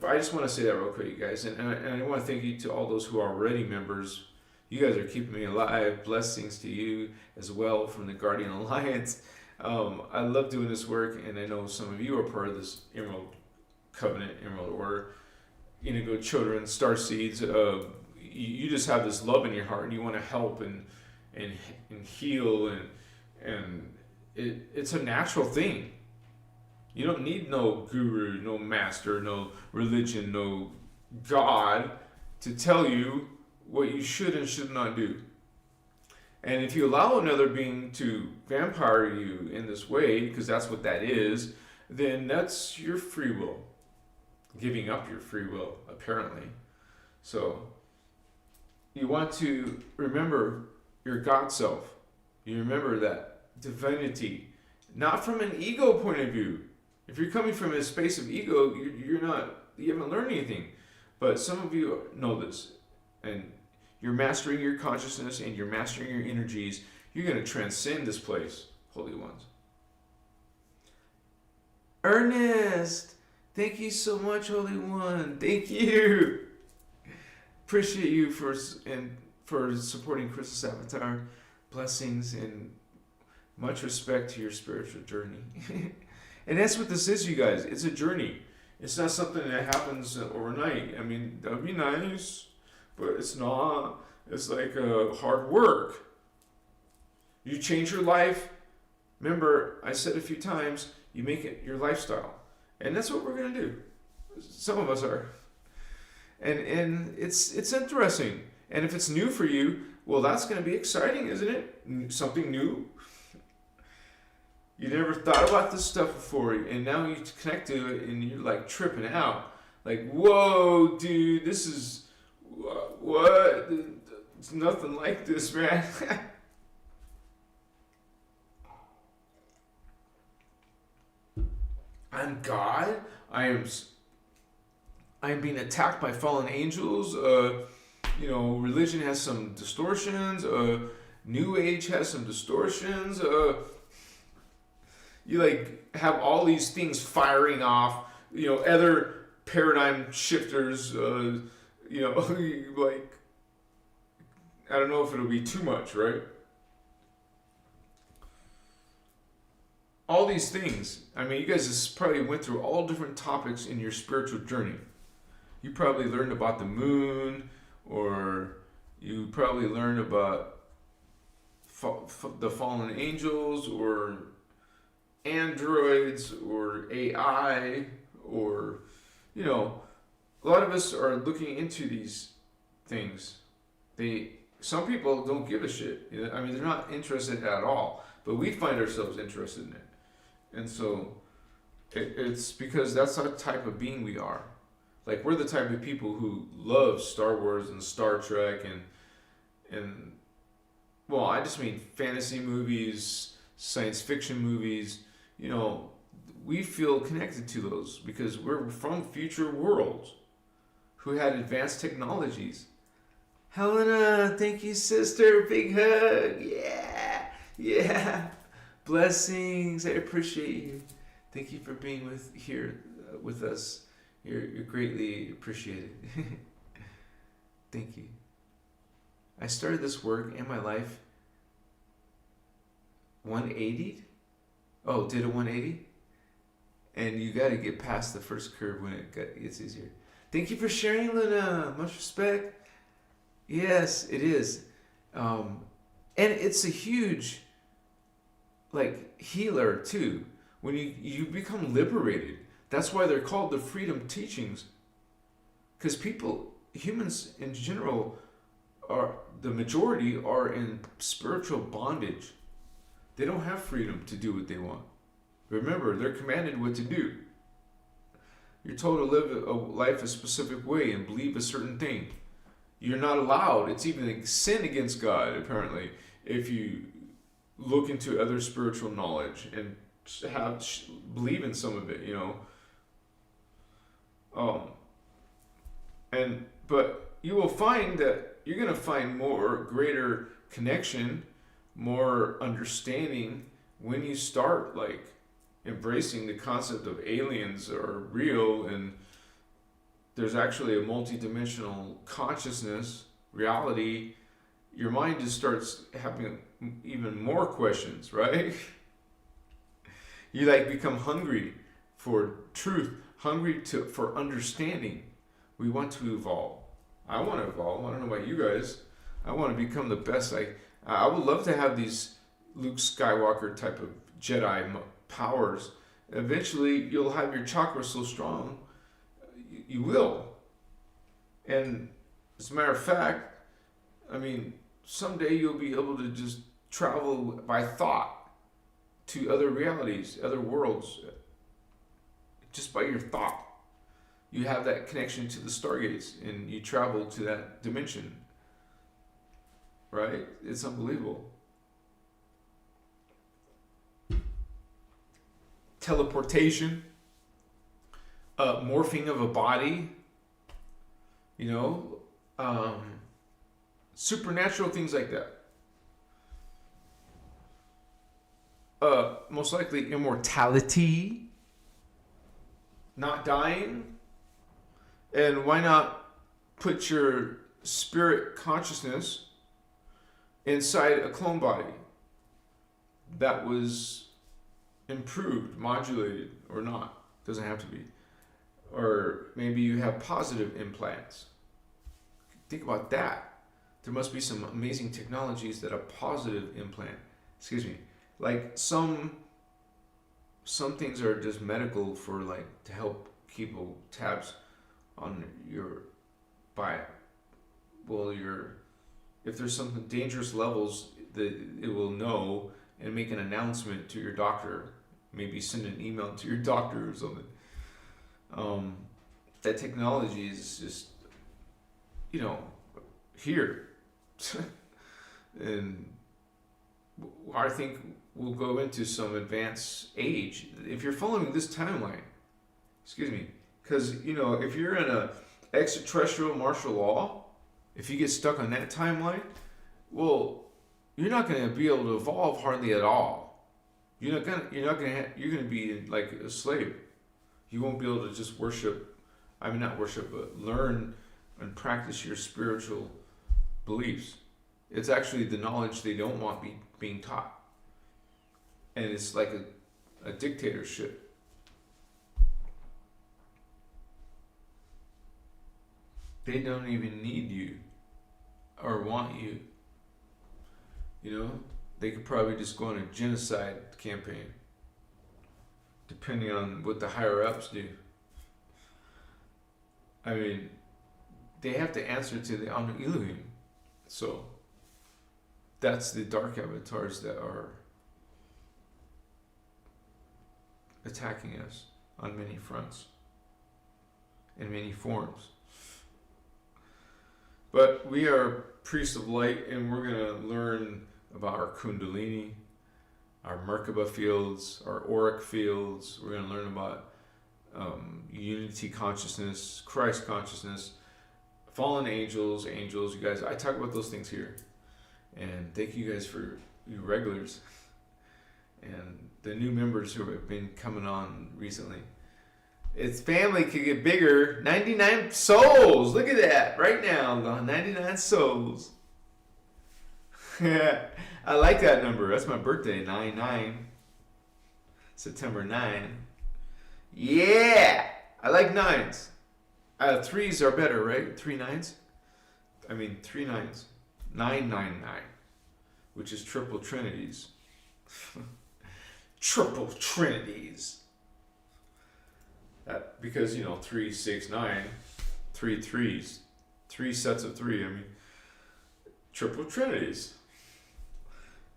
I just want to say that real quick, you guys, and I want to thank you to all those who are already members. You guys are keeping me alive. Blessings to you as well from the Guardian Alliance. I love doing this work, and I know some of you are part of this Emerald Covenant, Emerald Order, Indigo Children, Starseeds. You just have this love in your heart, and you want to help and heal, and it's a natural thing. You don't need no guru, no master, no religion, no God to tell you what you should and should not do. And if you allow another being to vampire you in this way, because that's what that is, then that's your free will. Giving up your free will, apparently. So, you want to remember your God self. You remember that divinity, not from an ego point of view. If you're coming from a space of ego, you haven't learned anything. But some of you know this, and you're mastering your consciousness and you're mastering your energies. You're going to transcend this place, Holy Ones. Ernest, thank you so much, Holy One. Thank you. Appreciate you for supporting Christos Avatar. Blessings and much respect to your spiritual journey. And that's what this is, you guys. It's a journey. It's not something that happens overnight. I mean, that would be nice, but it's not. It's like hard work. You change your life. Remember, I said a few times, you make it your lifestyle. And that's what we're going to do. Some of us are. And it's interesting. And if it's new for you, well, that's going to be exciting, isn't it? Something new. You never thought about this stuff before, and now you connect to it, and you're like tripping out. Like, whoa, dude, this is what? It's nothing like this, man. I'm God. I'm being attacked by fallen angels. Religion has some distortions. New Age has some distortions. You like have all these things firing off. Other paradigm shifters. you know, like, I don't know if it'll be too much, right? All these things. I mean, you guys just probably went through all different topics in your spiritual journey. You probably learned about the moon, or you probably learned about the fallen angels, or androids, or AI, or, you know, a lot of us are looking into these things. Some people don't give a shit. I mean, they're not interested at all, but we find ourselves interested in it. And so it's because that's the type of being we are. Like, we're the type of people who love Star Wars and Star Trek and well, I just mean fantasy movies, science fiction movies. You know, we feel connected to those because we're from future worlds who had advanced technologies. Helena, thank you, sister. Big hug. Yeah. Yeah. Blessings. I appreciate you. Thank you for being here with us. You're greatly appreciated. Thank you. I started this work in my life 180. Oh, did a 180? And you got to get past the first curve when it gets easier. Thank you for sharing, Luna. Much respect. Yes, it is. And it's a huge, like, healer too. When you become liberated, that's why they're called the freedom teachings. Because humans in general, the majority are in spiritual bondage. They don't have freedom to do what they want. Remember, they're commanded what to do. You're told to live a life a specific way and believe a certain thing. You're not allowed. It's even a sin against God, apparently, if you look into other spiritual knowledge and believe in some of it, you know. But you will find that you're going to find greater connection, more understanding when you start, like, embracing the concept of aliens are real and there's actually a multidimensional consciousness, reality. Your mind just starts having even more questions, right? You, like, become hungry for truth, hungry for understanding. We want to evolve. I want to evolve. I don't know about you guys. I want to become the best. I would love to have these Luke Skywalker type of Jedi powers. Eventually, you'll have your chakra so strong, you will. And as a matter of fact, I mean, someday you'll be able to just travel by thought to other realities, other worlds, just by your thought. You have that connection to the stargates and you travel to that dimension. Right? It's unbelievable. Teleportation, morphing of a body, you know, supernatural things like that. Most likely immortality, not dying. And why not put your spirit consciousness inside a clone body that was improved, modulated, or not? Doesn't have to be. Or maybe you have positive implants. Think about that. There must be some amazing technologies that a positive implant, like some things are just medical for, like, to help keep tabs on your if there's some dangerous levels, that it will know and make an announcement to your doctor. Maybe send an email to your doctor or something. That technology is just, you know, here. And I think we'll go into some advanced age if you're following this timeline. Because, you know, if you're in a extraterrestrial martial law, if you get stuck on that timeline, well, you're not going to be able to evolve hardly at all. You're going to be like a slave. You won't be able to just not worship, but learn and practice your spiritual beliefs. It's actually the knowledge they don't want being taught. And it's like a dictatorship. They don't even need you or want you. You know, they could probably just go on a genocide campaign, depending on what the higher ups do. I mean, they have to answer to the Anu Elohim. So that's the dark avatars that are attacking us on many fronts, in many forms. But we are priests of light, and we're going to learn about our Kundalini, our Merkaba fields, our auric fields. We're going to learn about unity consciousness, Christ consciousness, fallen angels, you guys. I talk about those things here. And thank you guys for you regulars and the new members who have been coming on recently. Its family could get bigger. 99 souls. Look at that right now. 99 souls. I like that number. That's my birthday. 9/9. September 9. Yeah. I like nines. Threes are better, right? 3 nines. I mean 3 nines. 999, which is triple trinities. Triple trinities. Because, 3, 6, 9, 3 threes, 3 sets of 3. I mean, triple trinities.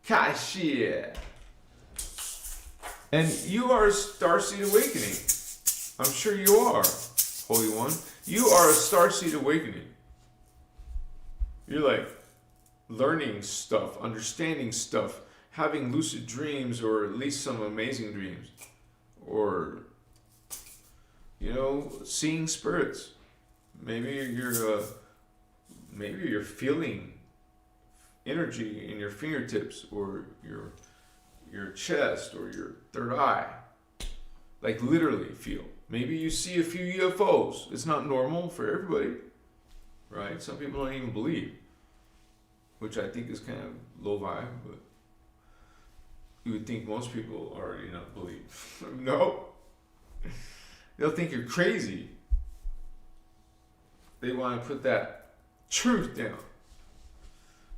Gosh, yeah. And you are a Starseed Awakening. I'm sure you are, Holy One. You are a Starseed Awakening. You're like learning stuff, understanding stuff, having lucid dreams, or at least some amazing dreams, or seeing spirits. Maybe you're feeling energy in your fingertips, or your chest, or your third eye. Like literally feel. Maybe you see a few UFOs. It's not normal for everybody, right? Some people don't even believe, which I think is kind of low vibe, but you would think most people already not believe. No. They'll think you're crazy. They want to put that truth down.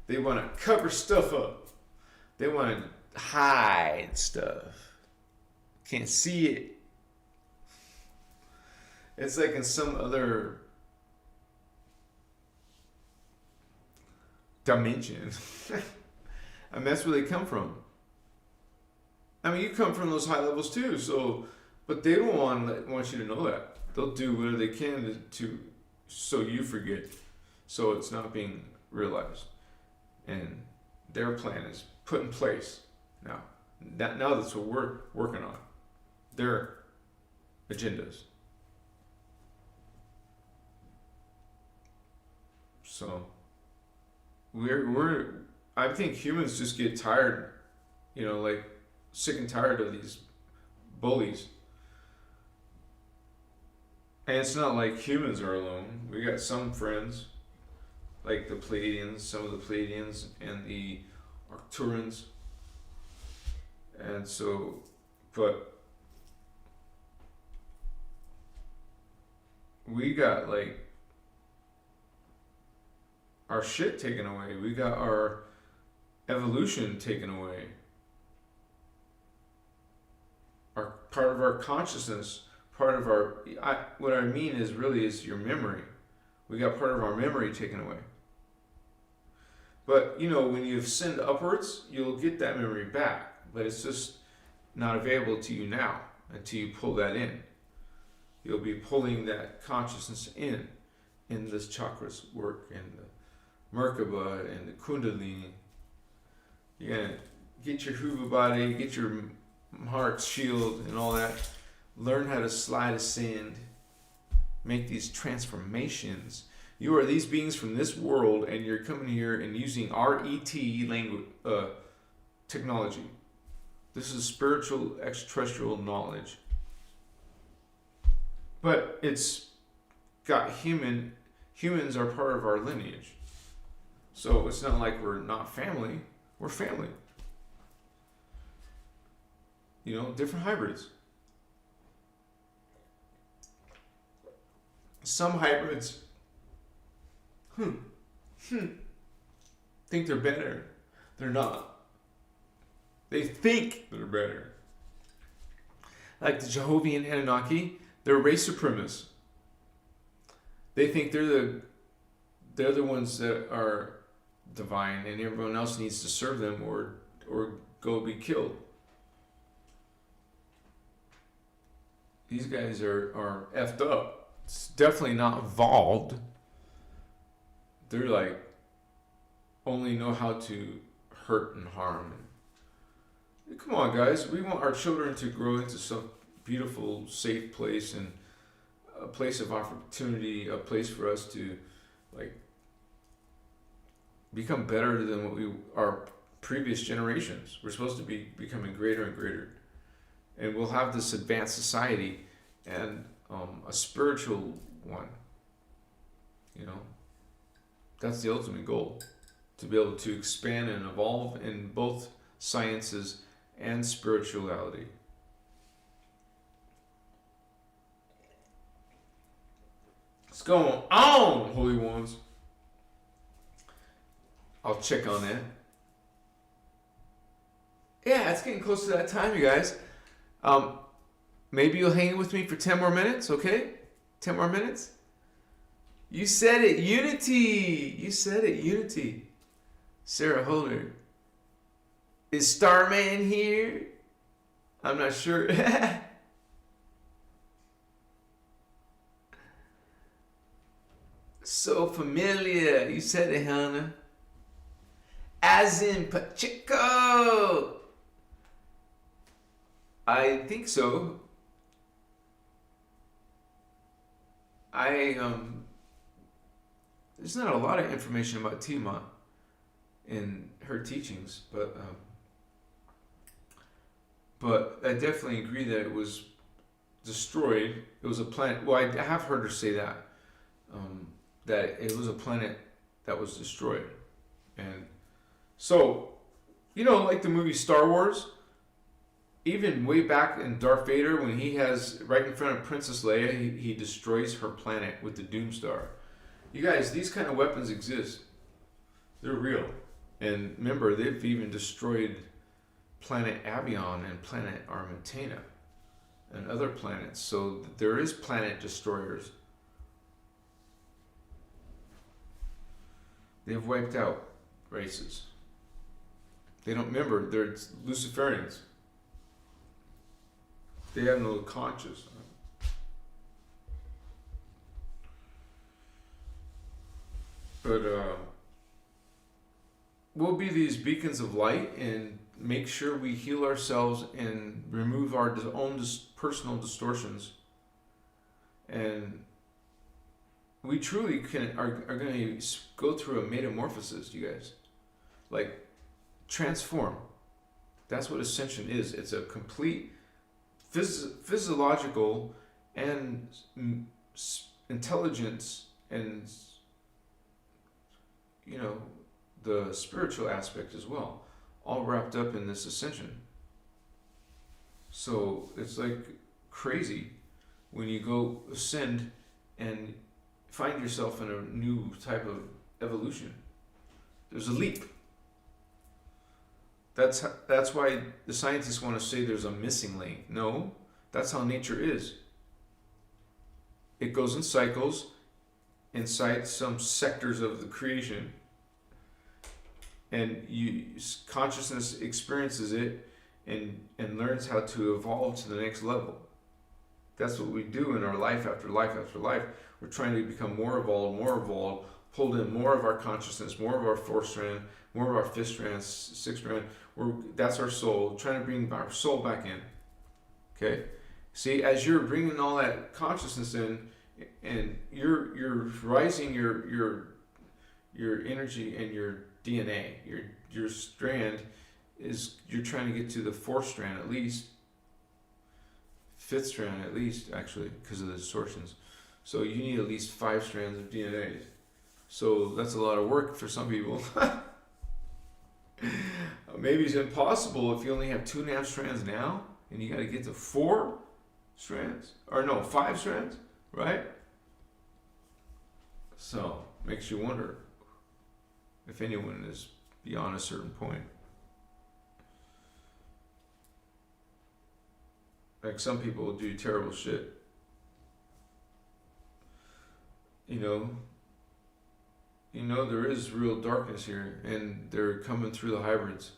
They want to cover stuff up. They want to hide stuff. Can't see it. It's like in some other dimension. I mean, that's where they come from. I mean, you come from those high levels too, but they don't want you to know that. They'll do whatever they can to so you forget, so it's not being realized. And their plan is put in place now. Now that's what we're working on. Their agendas. So I think humans just get tired, like sick and tired of these bullies. And it's not like humans are alone. We got some friends, like the Pleiadians, some of the Pleiadians and the Arcturans. And so, but we got like our shit taken away. We got our evolution taken away. Part of our consciousness, part of what I mean is really is your memory. We got part of our memory taken away. But, when you ascend upwards, you'll get that memory back. But it's just not available to you now until you pull that in. You'll be pulling that consciousness in this chakras work, and the Merkaba, and the Kundalini. You're going to get your Huva body, get your heart shield and all that. Learn how to slide ascend. Make these transformations. You are these beings from this world, and you're coming here and using RET language, technology. This is spiritual extraterrestrial knowledge. But it's got human humans are part of our lineage. So it's not like we're not family. We're family. You know, different hybrids. Some hybrids think they're better. They're not. They think they're better. Like the Jehovian Anunnaki, they're race supremacists. They think they're the ones that are divine, and everyone else needs to serve them or go be killed. These guys are effed up. It's definitely not evolved. They're like only know how to hurt and harm. Come on, guys. We want our children to grow into some beautiful, safe place, and a place of opportunity, a place for us to like become better than what our previous generations. We're supposed to be becoming greater and greater, and we'll have this advanced society and a spiritual one. You know, that's the ultimate goal, to be able to expand and evolve in both sciences and spirituality. What's going on, Holy Ones? I'll check on that. Yeah, it's getting close to that time, you guys. Maybe you'll hang with me for 10 more minutes, okay? 10 more minutes? You said it, unity! You said it, unity. Sarah Holder. Is Starman here? I'm not sure. So familiar. You said it, Hannah. As in Pacheco. I think so. There's not a lot of information about Tiamat in her teachings, but I definitely agree that it was destroyed. It was a planet. Well, I have heard her say that that it was a planet that was destroyed, and so, you know, like the movie Star Wars. Even way back in Darth Vader, when he has right in front of Princess Leia, he destroys her planet with the Doomstar. You guys, these kind of weapons exist. They're real. And remember, they've even destroyed planet Avion and planet Armentana and other planets. So there is planet destroyers. They've wiped out races. They don't remember, they're Luciferians. They have no conscience. But we'll be these beacons of light and make sure we heal ourselves and remove our own personal distortions. And we truly are going to go through a metamorphosis, you guys. Like, transform. That's what ascension is. It's a complete physiological and intelligence and, you know, the spiritual aspect as well, all wrapped up in this ascension. So it's like crazy when you go ascend and find yourself in a new type of evolution. There's a leap. That's why the scientists want to say there's a missing link. No, that's how nature is. It goes in cycles inside some sectors of the creation, and consciousness experiences it and learns how to evolve to the next level. That's what we do in our life after life after life. We're trying to become more evolved, hold in more of our consciousness, more of our fourth strand, more of our fifth strand, sixth strand. That's our soul, trying to bring our soul back in. Okay? See, as you're bringing all that consciousness in, and you're rising your energy and your DNA, your strand is, you're trying to get to the fourth strand at least, fifth strand at least, actually, because of the distortions. So you need at least 5 strands of DNA. So that's a lot of work for some people. Maybe it's impossible if you only have 2.5 strands now, and you got to get to 4 strands, or no, 5 strands, right? So makes you wonder if anyone is beyond a certain point. Like some people do terrible shit. You know there is real darkness here, and they're coming through the hybrids.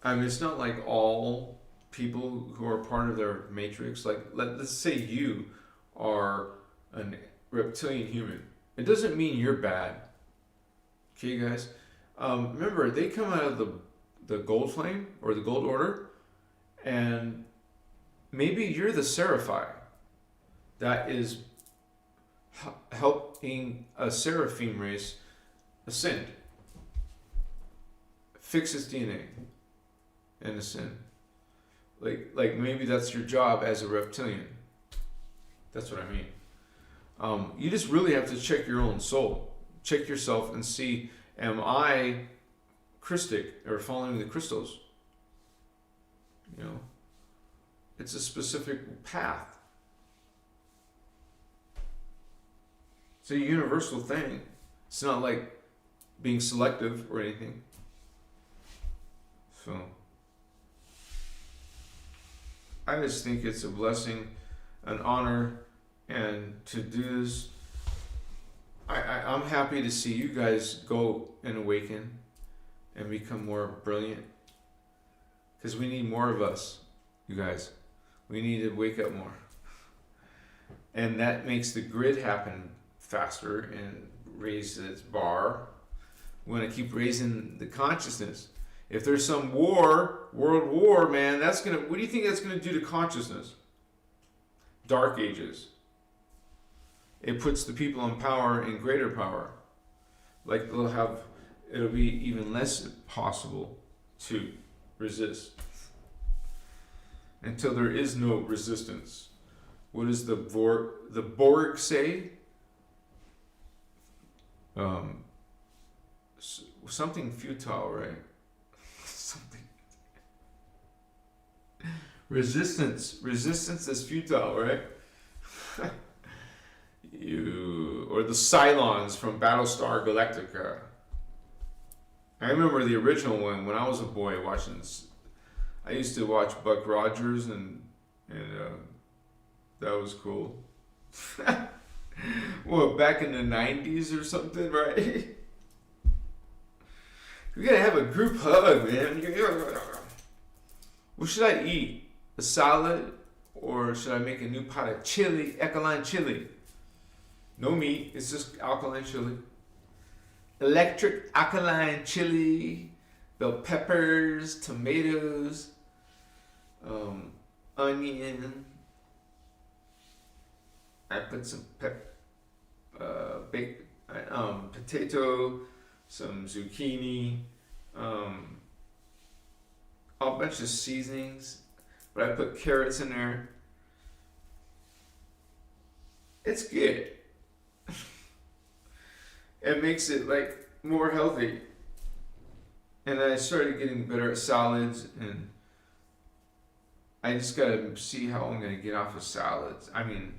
I mean, it's not like all people who are part of their matrix, like let's say you are a reptilian human. It doesn't mean you're bad. Okay, guys? Remember, they come out of the gold flame or the gold order, and maybe you're the Seraphim that is helping a seraphim race ascend, fix its DNA, and ascend. Like maybe that's your job as a reptilian. That's what I mean. You just really have to check your own soul, check yourself, and see: am I Christic or following the Christos? You know, it's a specific path. It's a universal thing. It's not like being selective or anything. So I just think it's a blessing, an honor, and to do this. I'm happy to see you guys go and awaken and become more brilliant, because we need more of us, you guys. We need to wake up more, and that makes the grid happen faster and raise its bar. We want to keep raising the consciousness. If there's some war, world war, man, what do you think that's gonna do to consciousness? Dark ages. It puts the people in power in greater power. Like it'll be even less possible to resist until there is no resistance. What does the Borg say? Something futile, right? Something. Resistance is futile, right? Or the Cylons from Battlestar Galactica. I remember the original one when I was a boy watching this. I used to watch Buck Rogers, and that was cool. Well, back in the 90s or something, right? We gotta have a group hug, man. What should I eat? A salad? Or should I make a new pot of chili, alkaline chili? No meat, it's just alkaline chili. Electric alkaline chili, bell peppers, tomatoes, onion. I put some baked potato, some zucchini, a bunch of seasonings, but I put carrots in there. It's good. It makes it like more healthy. And I started getting better at salads, and I just gotta see how I'm gonna get off of salads. I mean,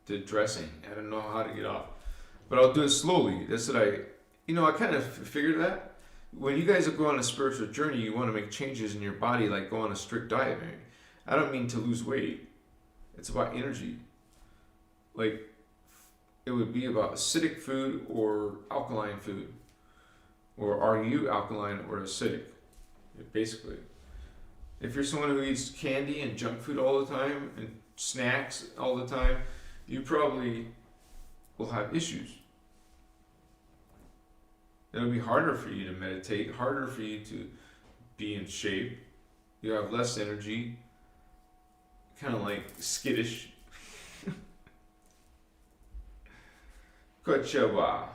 the dressing. I don't know how to get off, but I'll do it slowly. That's what I kind of figured that. When you guys go on a spiritual journey, you want to make changes in your body, like go on a strict diet. Maybe. I don't mean to lose weight. It's about energy. Like, it would be about acidic food or alkaline food. Or are you alkaline or acidic? Basically. If you're someone who eats candy and junk food all the time and snacks all the time, you probably will have issues. It'll be harder for you to meditate, harder for you to be in shape. You have less energy, kind of like skittish. Kochava.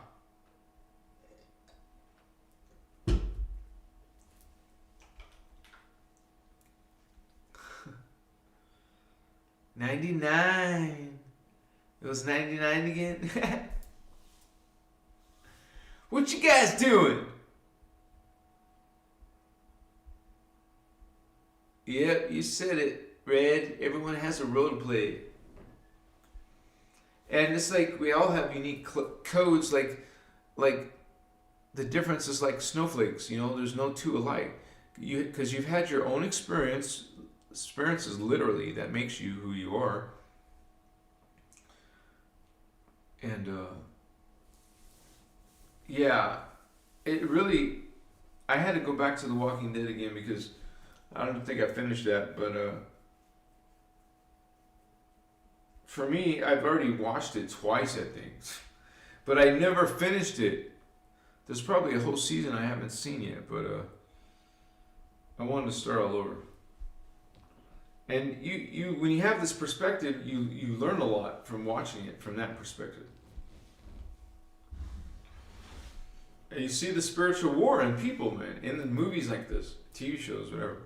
99. It was 99 again. What you guys doing? Yep, you said it, Red. Everyone has a role to play. And it's like we all have unique codes, like the difference is like snowflakes, you know, there's no two alike. Because you've had your own experiences literally that makes you who you are. And yeah, it really, I had to go back to The Walking Dead again because I don't think I finished that, but for me, I've already watched it twice, I think, but I never finished it. There's probably a whole season I haven't seen yet, but I wanted to start all over. And you when you have this perspective, you learn a lot from watching it from that perspective. And you see the spiritual war in people, man, in the movies like this, TV shows, whatever.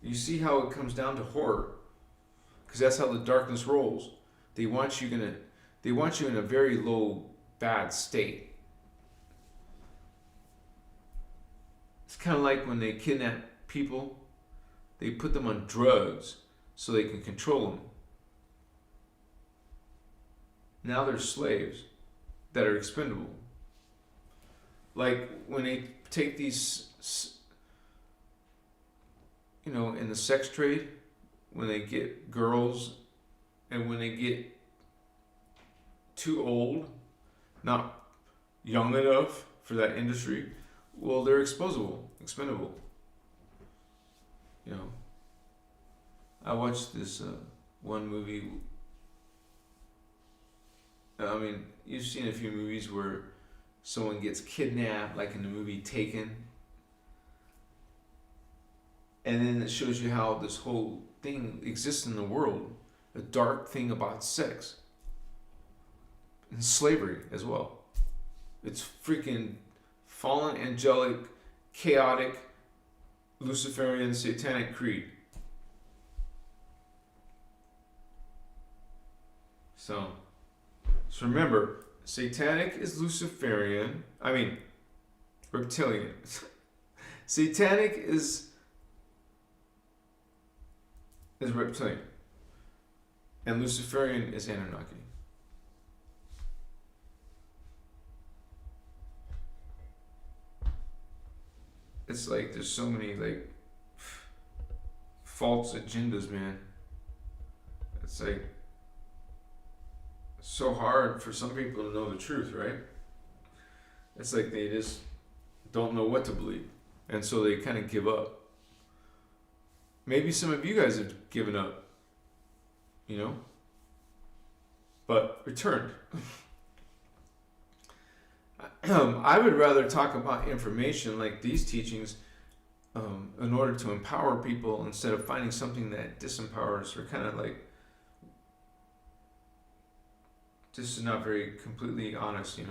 You see how it comes down to horror, because that's how the darkness rolls. They want you in a very low, bad state. It's kind of like when they kidnap people, they put them on drugs so they can control them. Now they're slaves that are expendable. Like when they take these, you know, in the sex trade, when they get girls and when they get too old, not young enough for that industry, well, they're expendable. You know, I watched this one movie. I mean, you've seen a few movies where someone gets kidnapped, like in the movie Taken. And then it shows you how this whole thing exists in the world. A dark thing about sex. And slavery as well. It's freaking fallen, angelic, chaotic, Luciferian, satanic creed. So remember, satanic is Luciferian. I mean, reptilian. Satanic is reptilian. And Luciferian is Anunnaki. It's like there's so many like false agendas, man. It's like so hard for some people to know the truth, right? It's like they just don't know what to believe, and so they kind of give up. Maybe some of you guys have given up, you know, but returned. I would rather talk about information like these teachings in order to empower people instead of finding something that disempowers or kind of like this is not very completely honest, you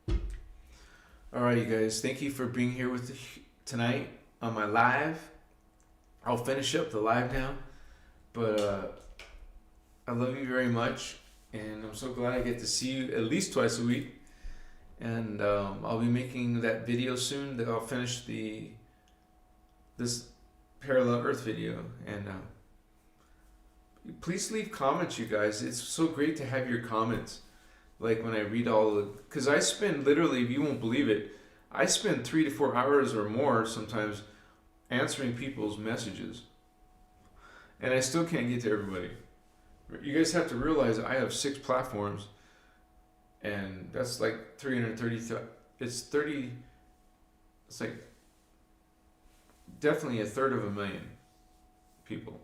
know. All right, you guys. Thank you for being here with tonight on my live. I'll finish up the live now, but I love you very much, and I'm so glad I get to see you at least twice a week. And I'll be making that video soon that I'll finish this parallel Earth video. And please leave comments, you guys. It's so great to have your comments. Like when I read because I spend literally, if you won't believe it, I spend 3 to 4 hours or more sometimes answering people's messages. And I still can't get to everybody. You guys have to realize I have 6 platforms, and that's like 330. It's like definitely a third of a million people.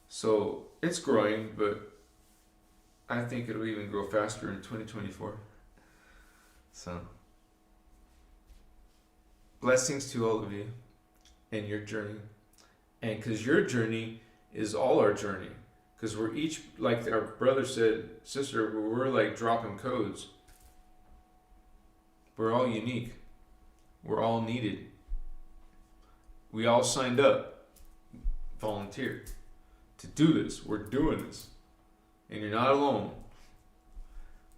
So it's growing, but I think it'll even grow faster in 2024. So blessings to all of you and your journey. And because your journey is all our journey. Because we're each, like our brother said, sister, we're like dropping codes. We're all unique. We're all needed. We all signed up, volunteered to do this. We're doing this. And you're not alone.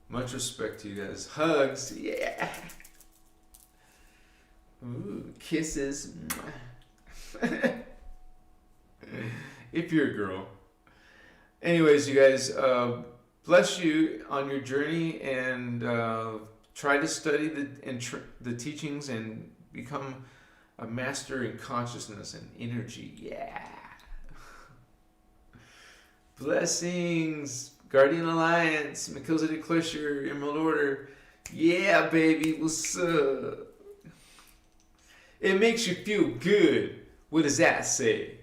Much respect to you guys. Hugs. Yeah. Ooh, kisses. If you're a girl. Anyways, you guys, bless you on your journey, and try to study the teachings and become a master in consciousness and energy. Yeah. Blessings. Guardian Alliance, Melchizedek Clusher, Emerald Order. Yeah, baby, what's up? It makes you feel good. What does that say?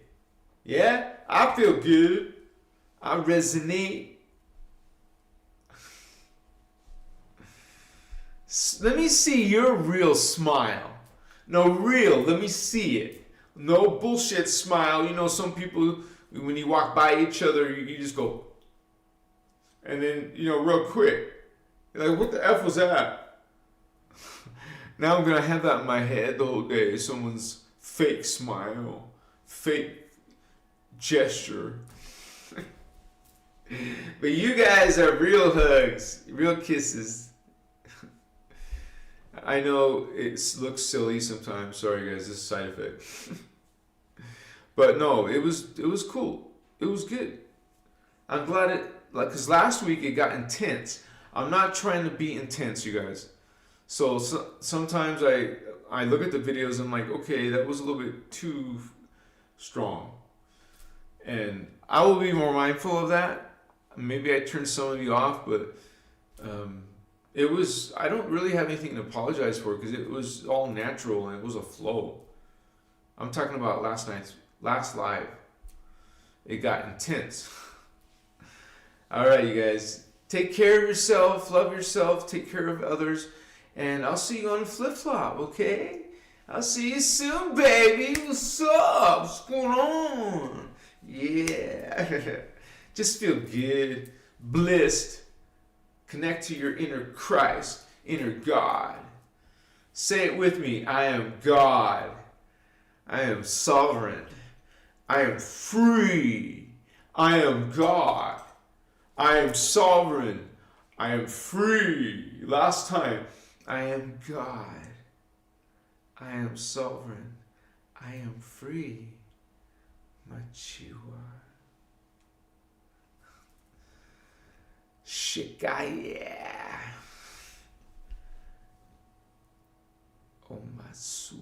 Yeah, I feel good. I resonate. Let me see your real smile. No, real. Let me see it. No bullshit smile. You know, some people, when you walk by each other, you just go, and then, you know, real quick, you're like, what the F was that? Now I'm going to have that in my head the whole day. Someone's fake smile, fake gesture. But you guys are real hugs, real kisses. I know it looks silly sometimes. Sorry guys, this is a side effect. But no, it was cool. It was good. I'm glad it, like, because last week it got intense. I'm not trying to be intense, you guys. So sometimes I look at the videos and I'm like, okay, that was a little bit too strong. And I will be more mindful of that. Maybe I turned some of you off, but it was, I don't really have anything to apologize for because it was all natural and it was a flow. I'm talking about last live. It got intense. All right, you guys. Take care of yourself. Love yourself. Take care of others. And I'll see you on Flip Flop, okay? I'll see you soon, baby. What's up? What's going on? Yeah. Just feel good. Blissed. Connect to your inner Christ, inner God. Say it with me. I am God. I am sovereign. I am free. I am God. I am sovereign. I am free. Last time. I am God. I am sovereign. I am free. Machiwa. Shikaya. Omasu.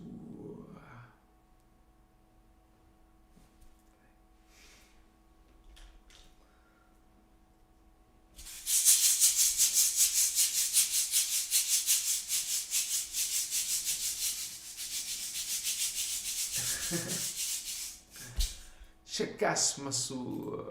Chekasmasu.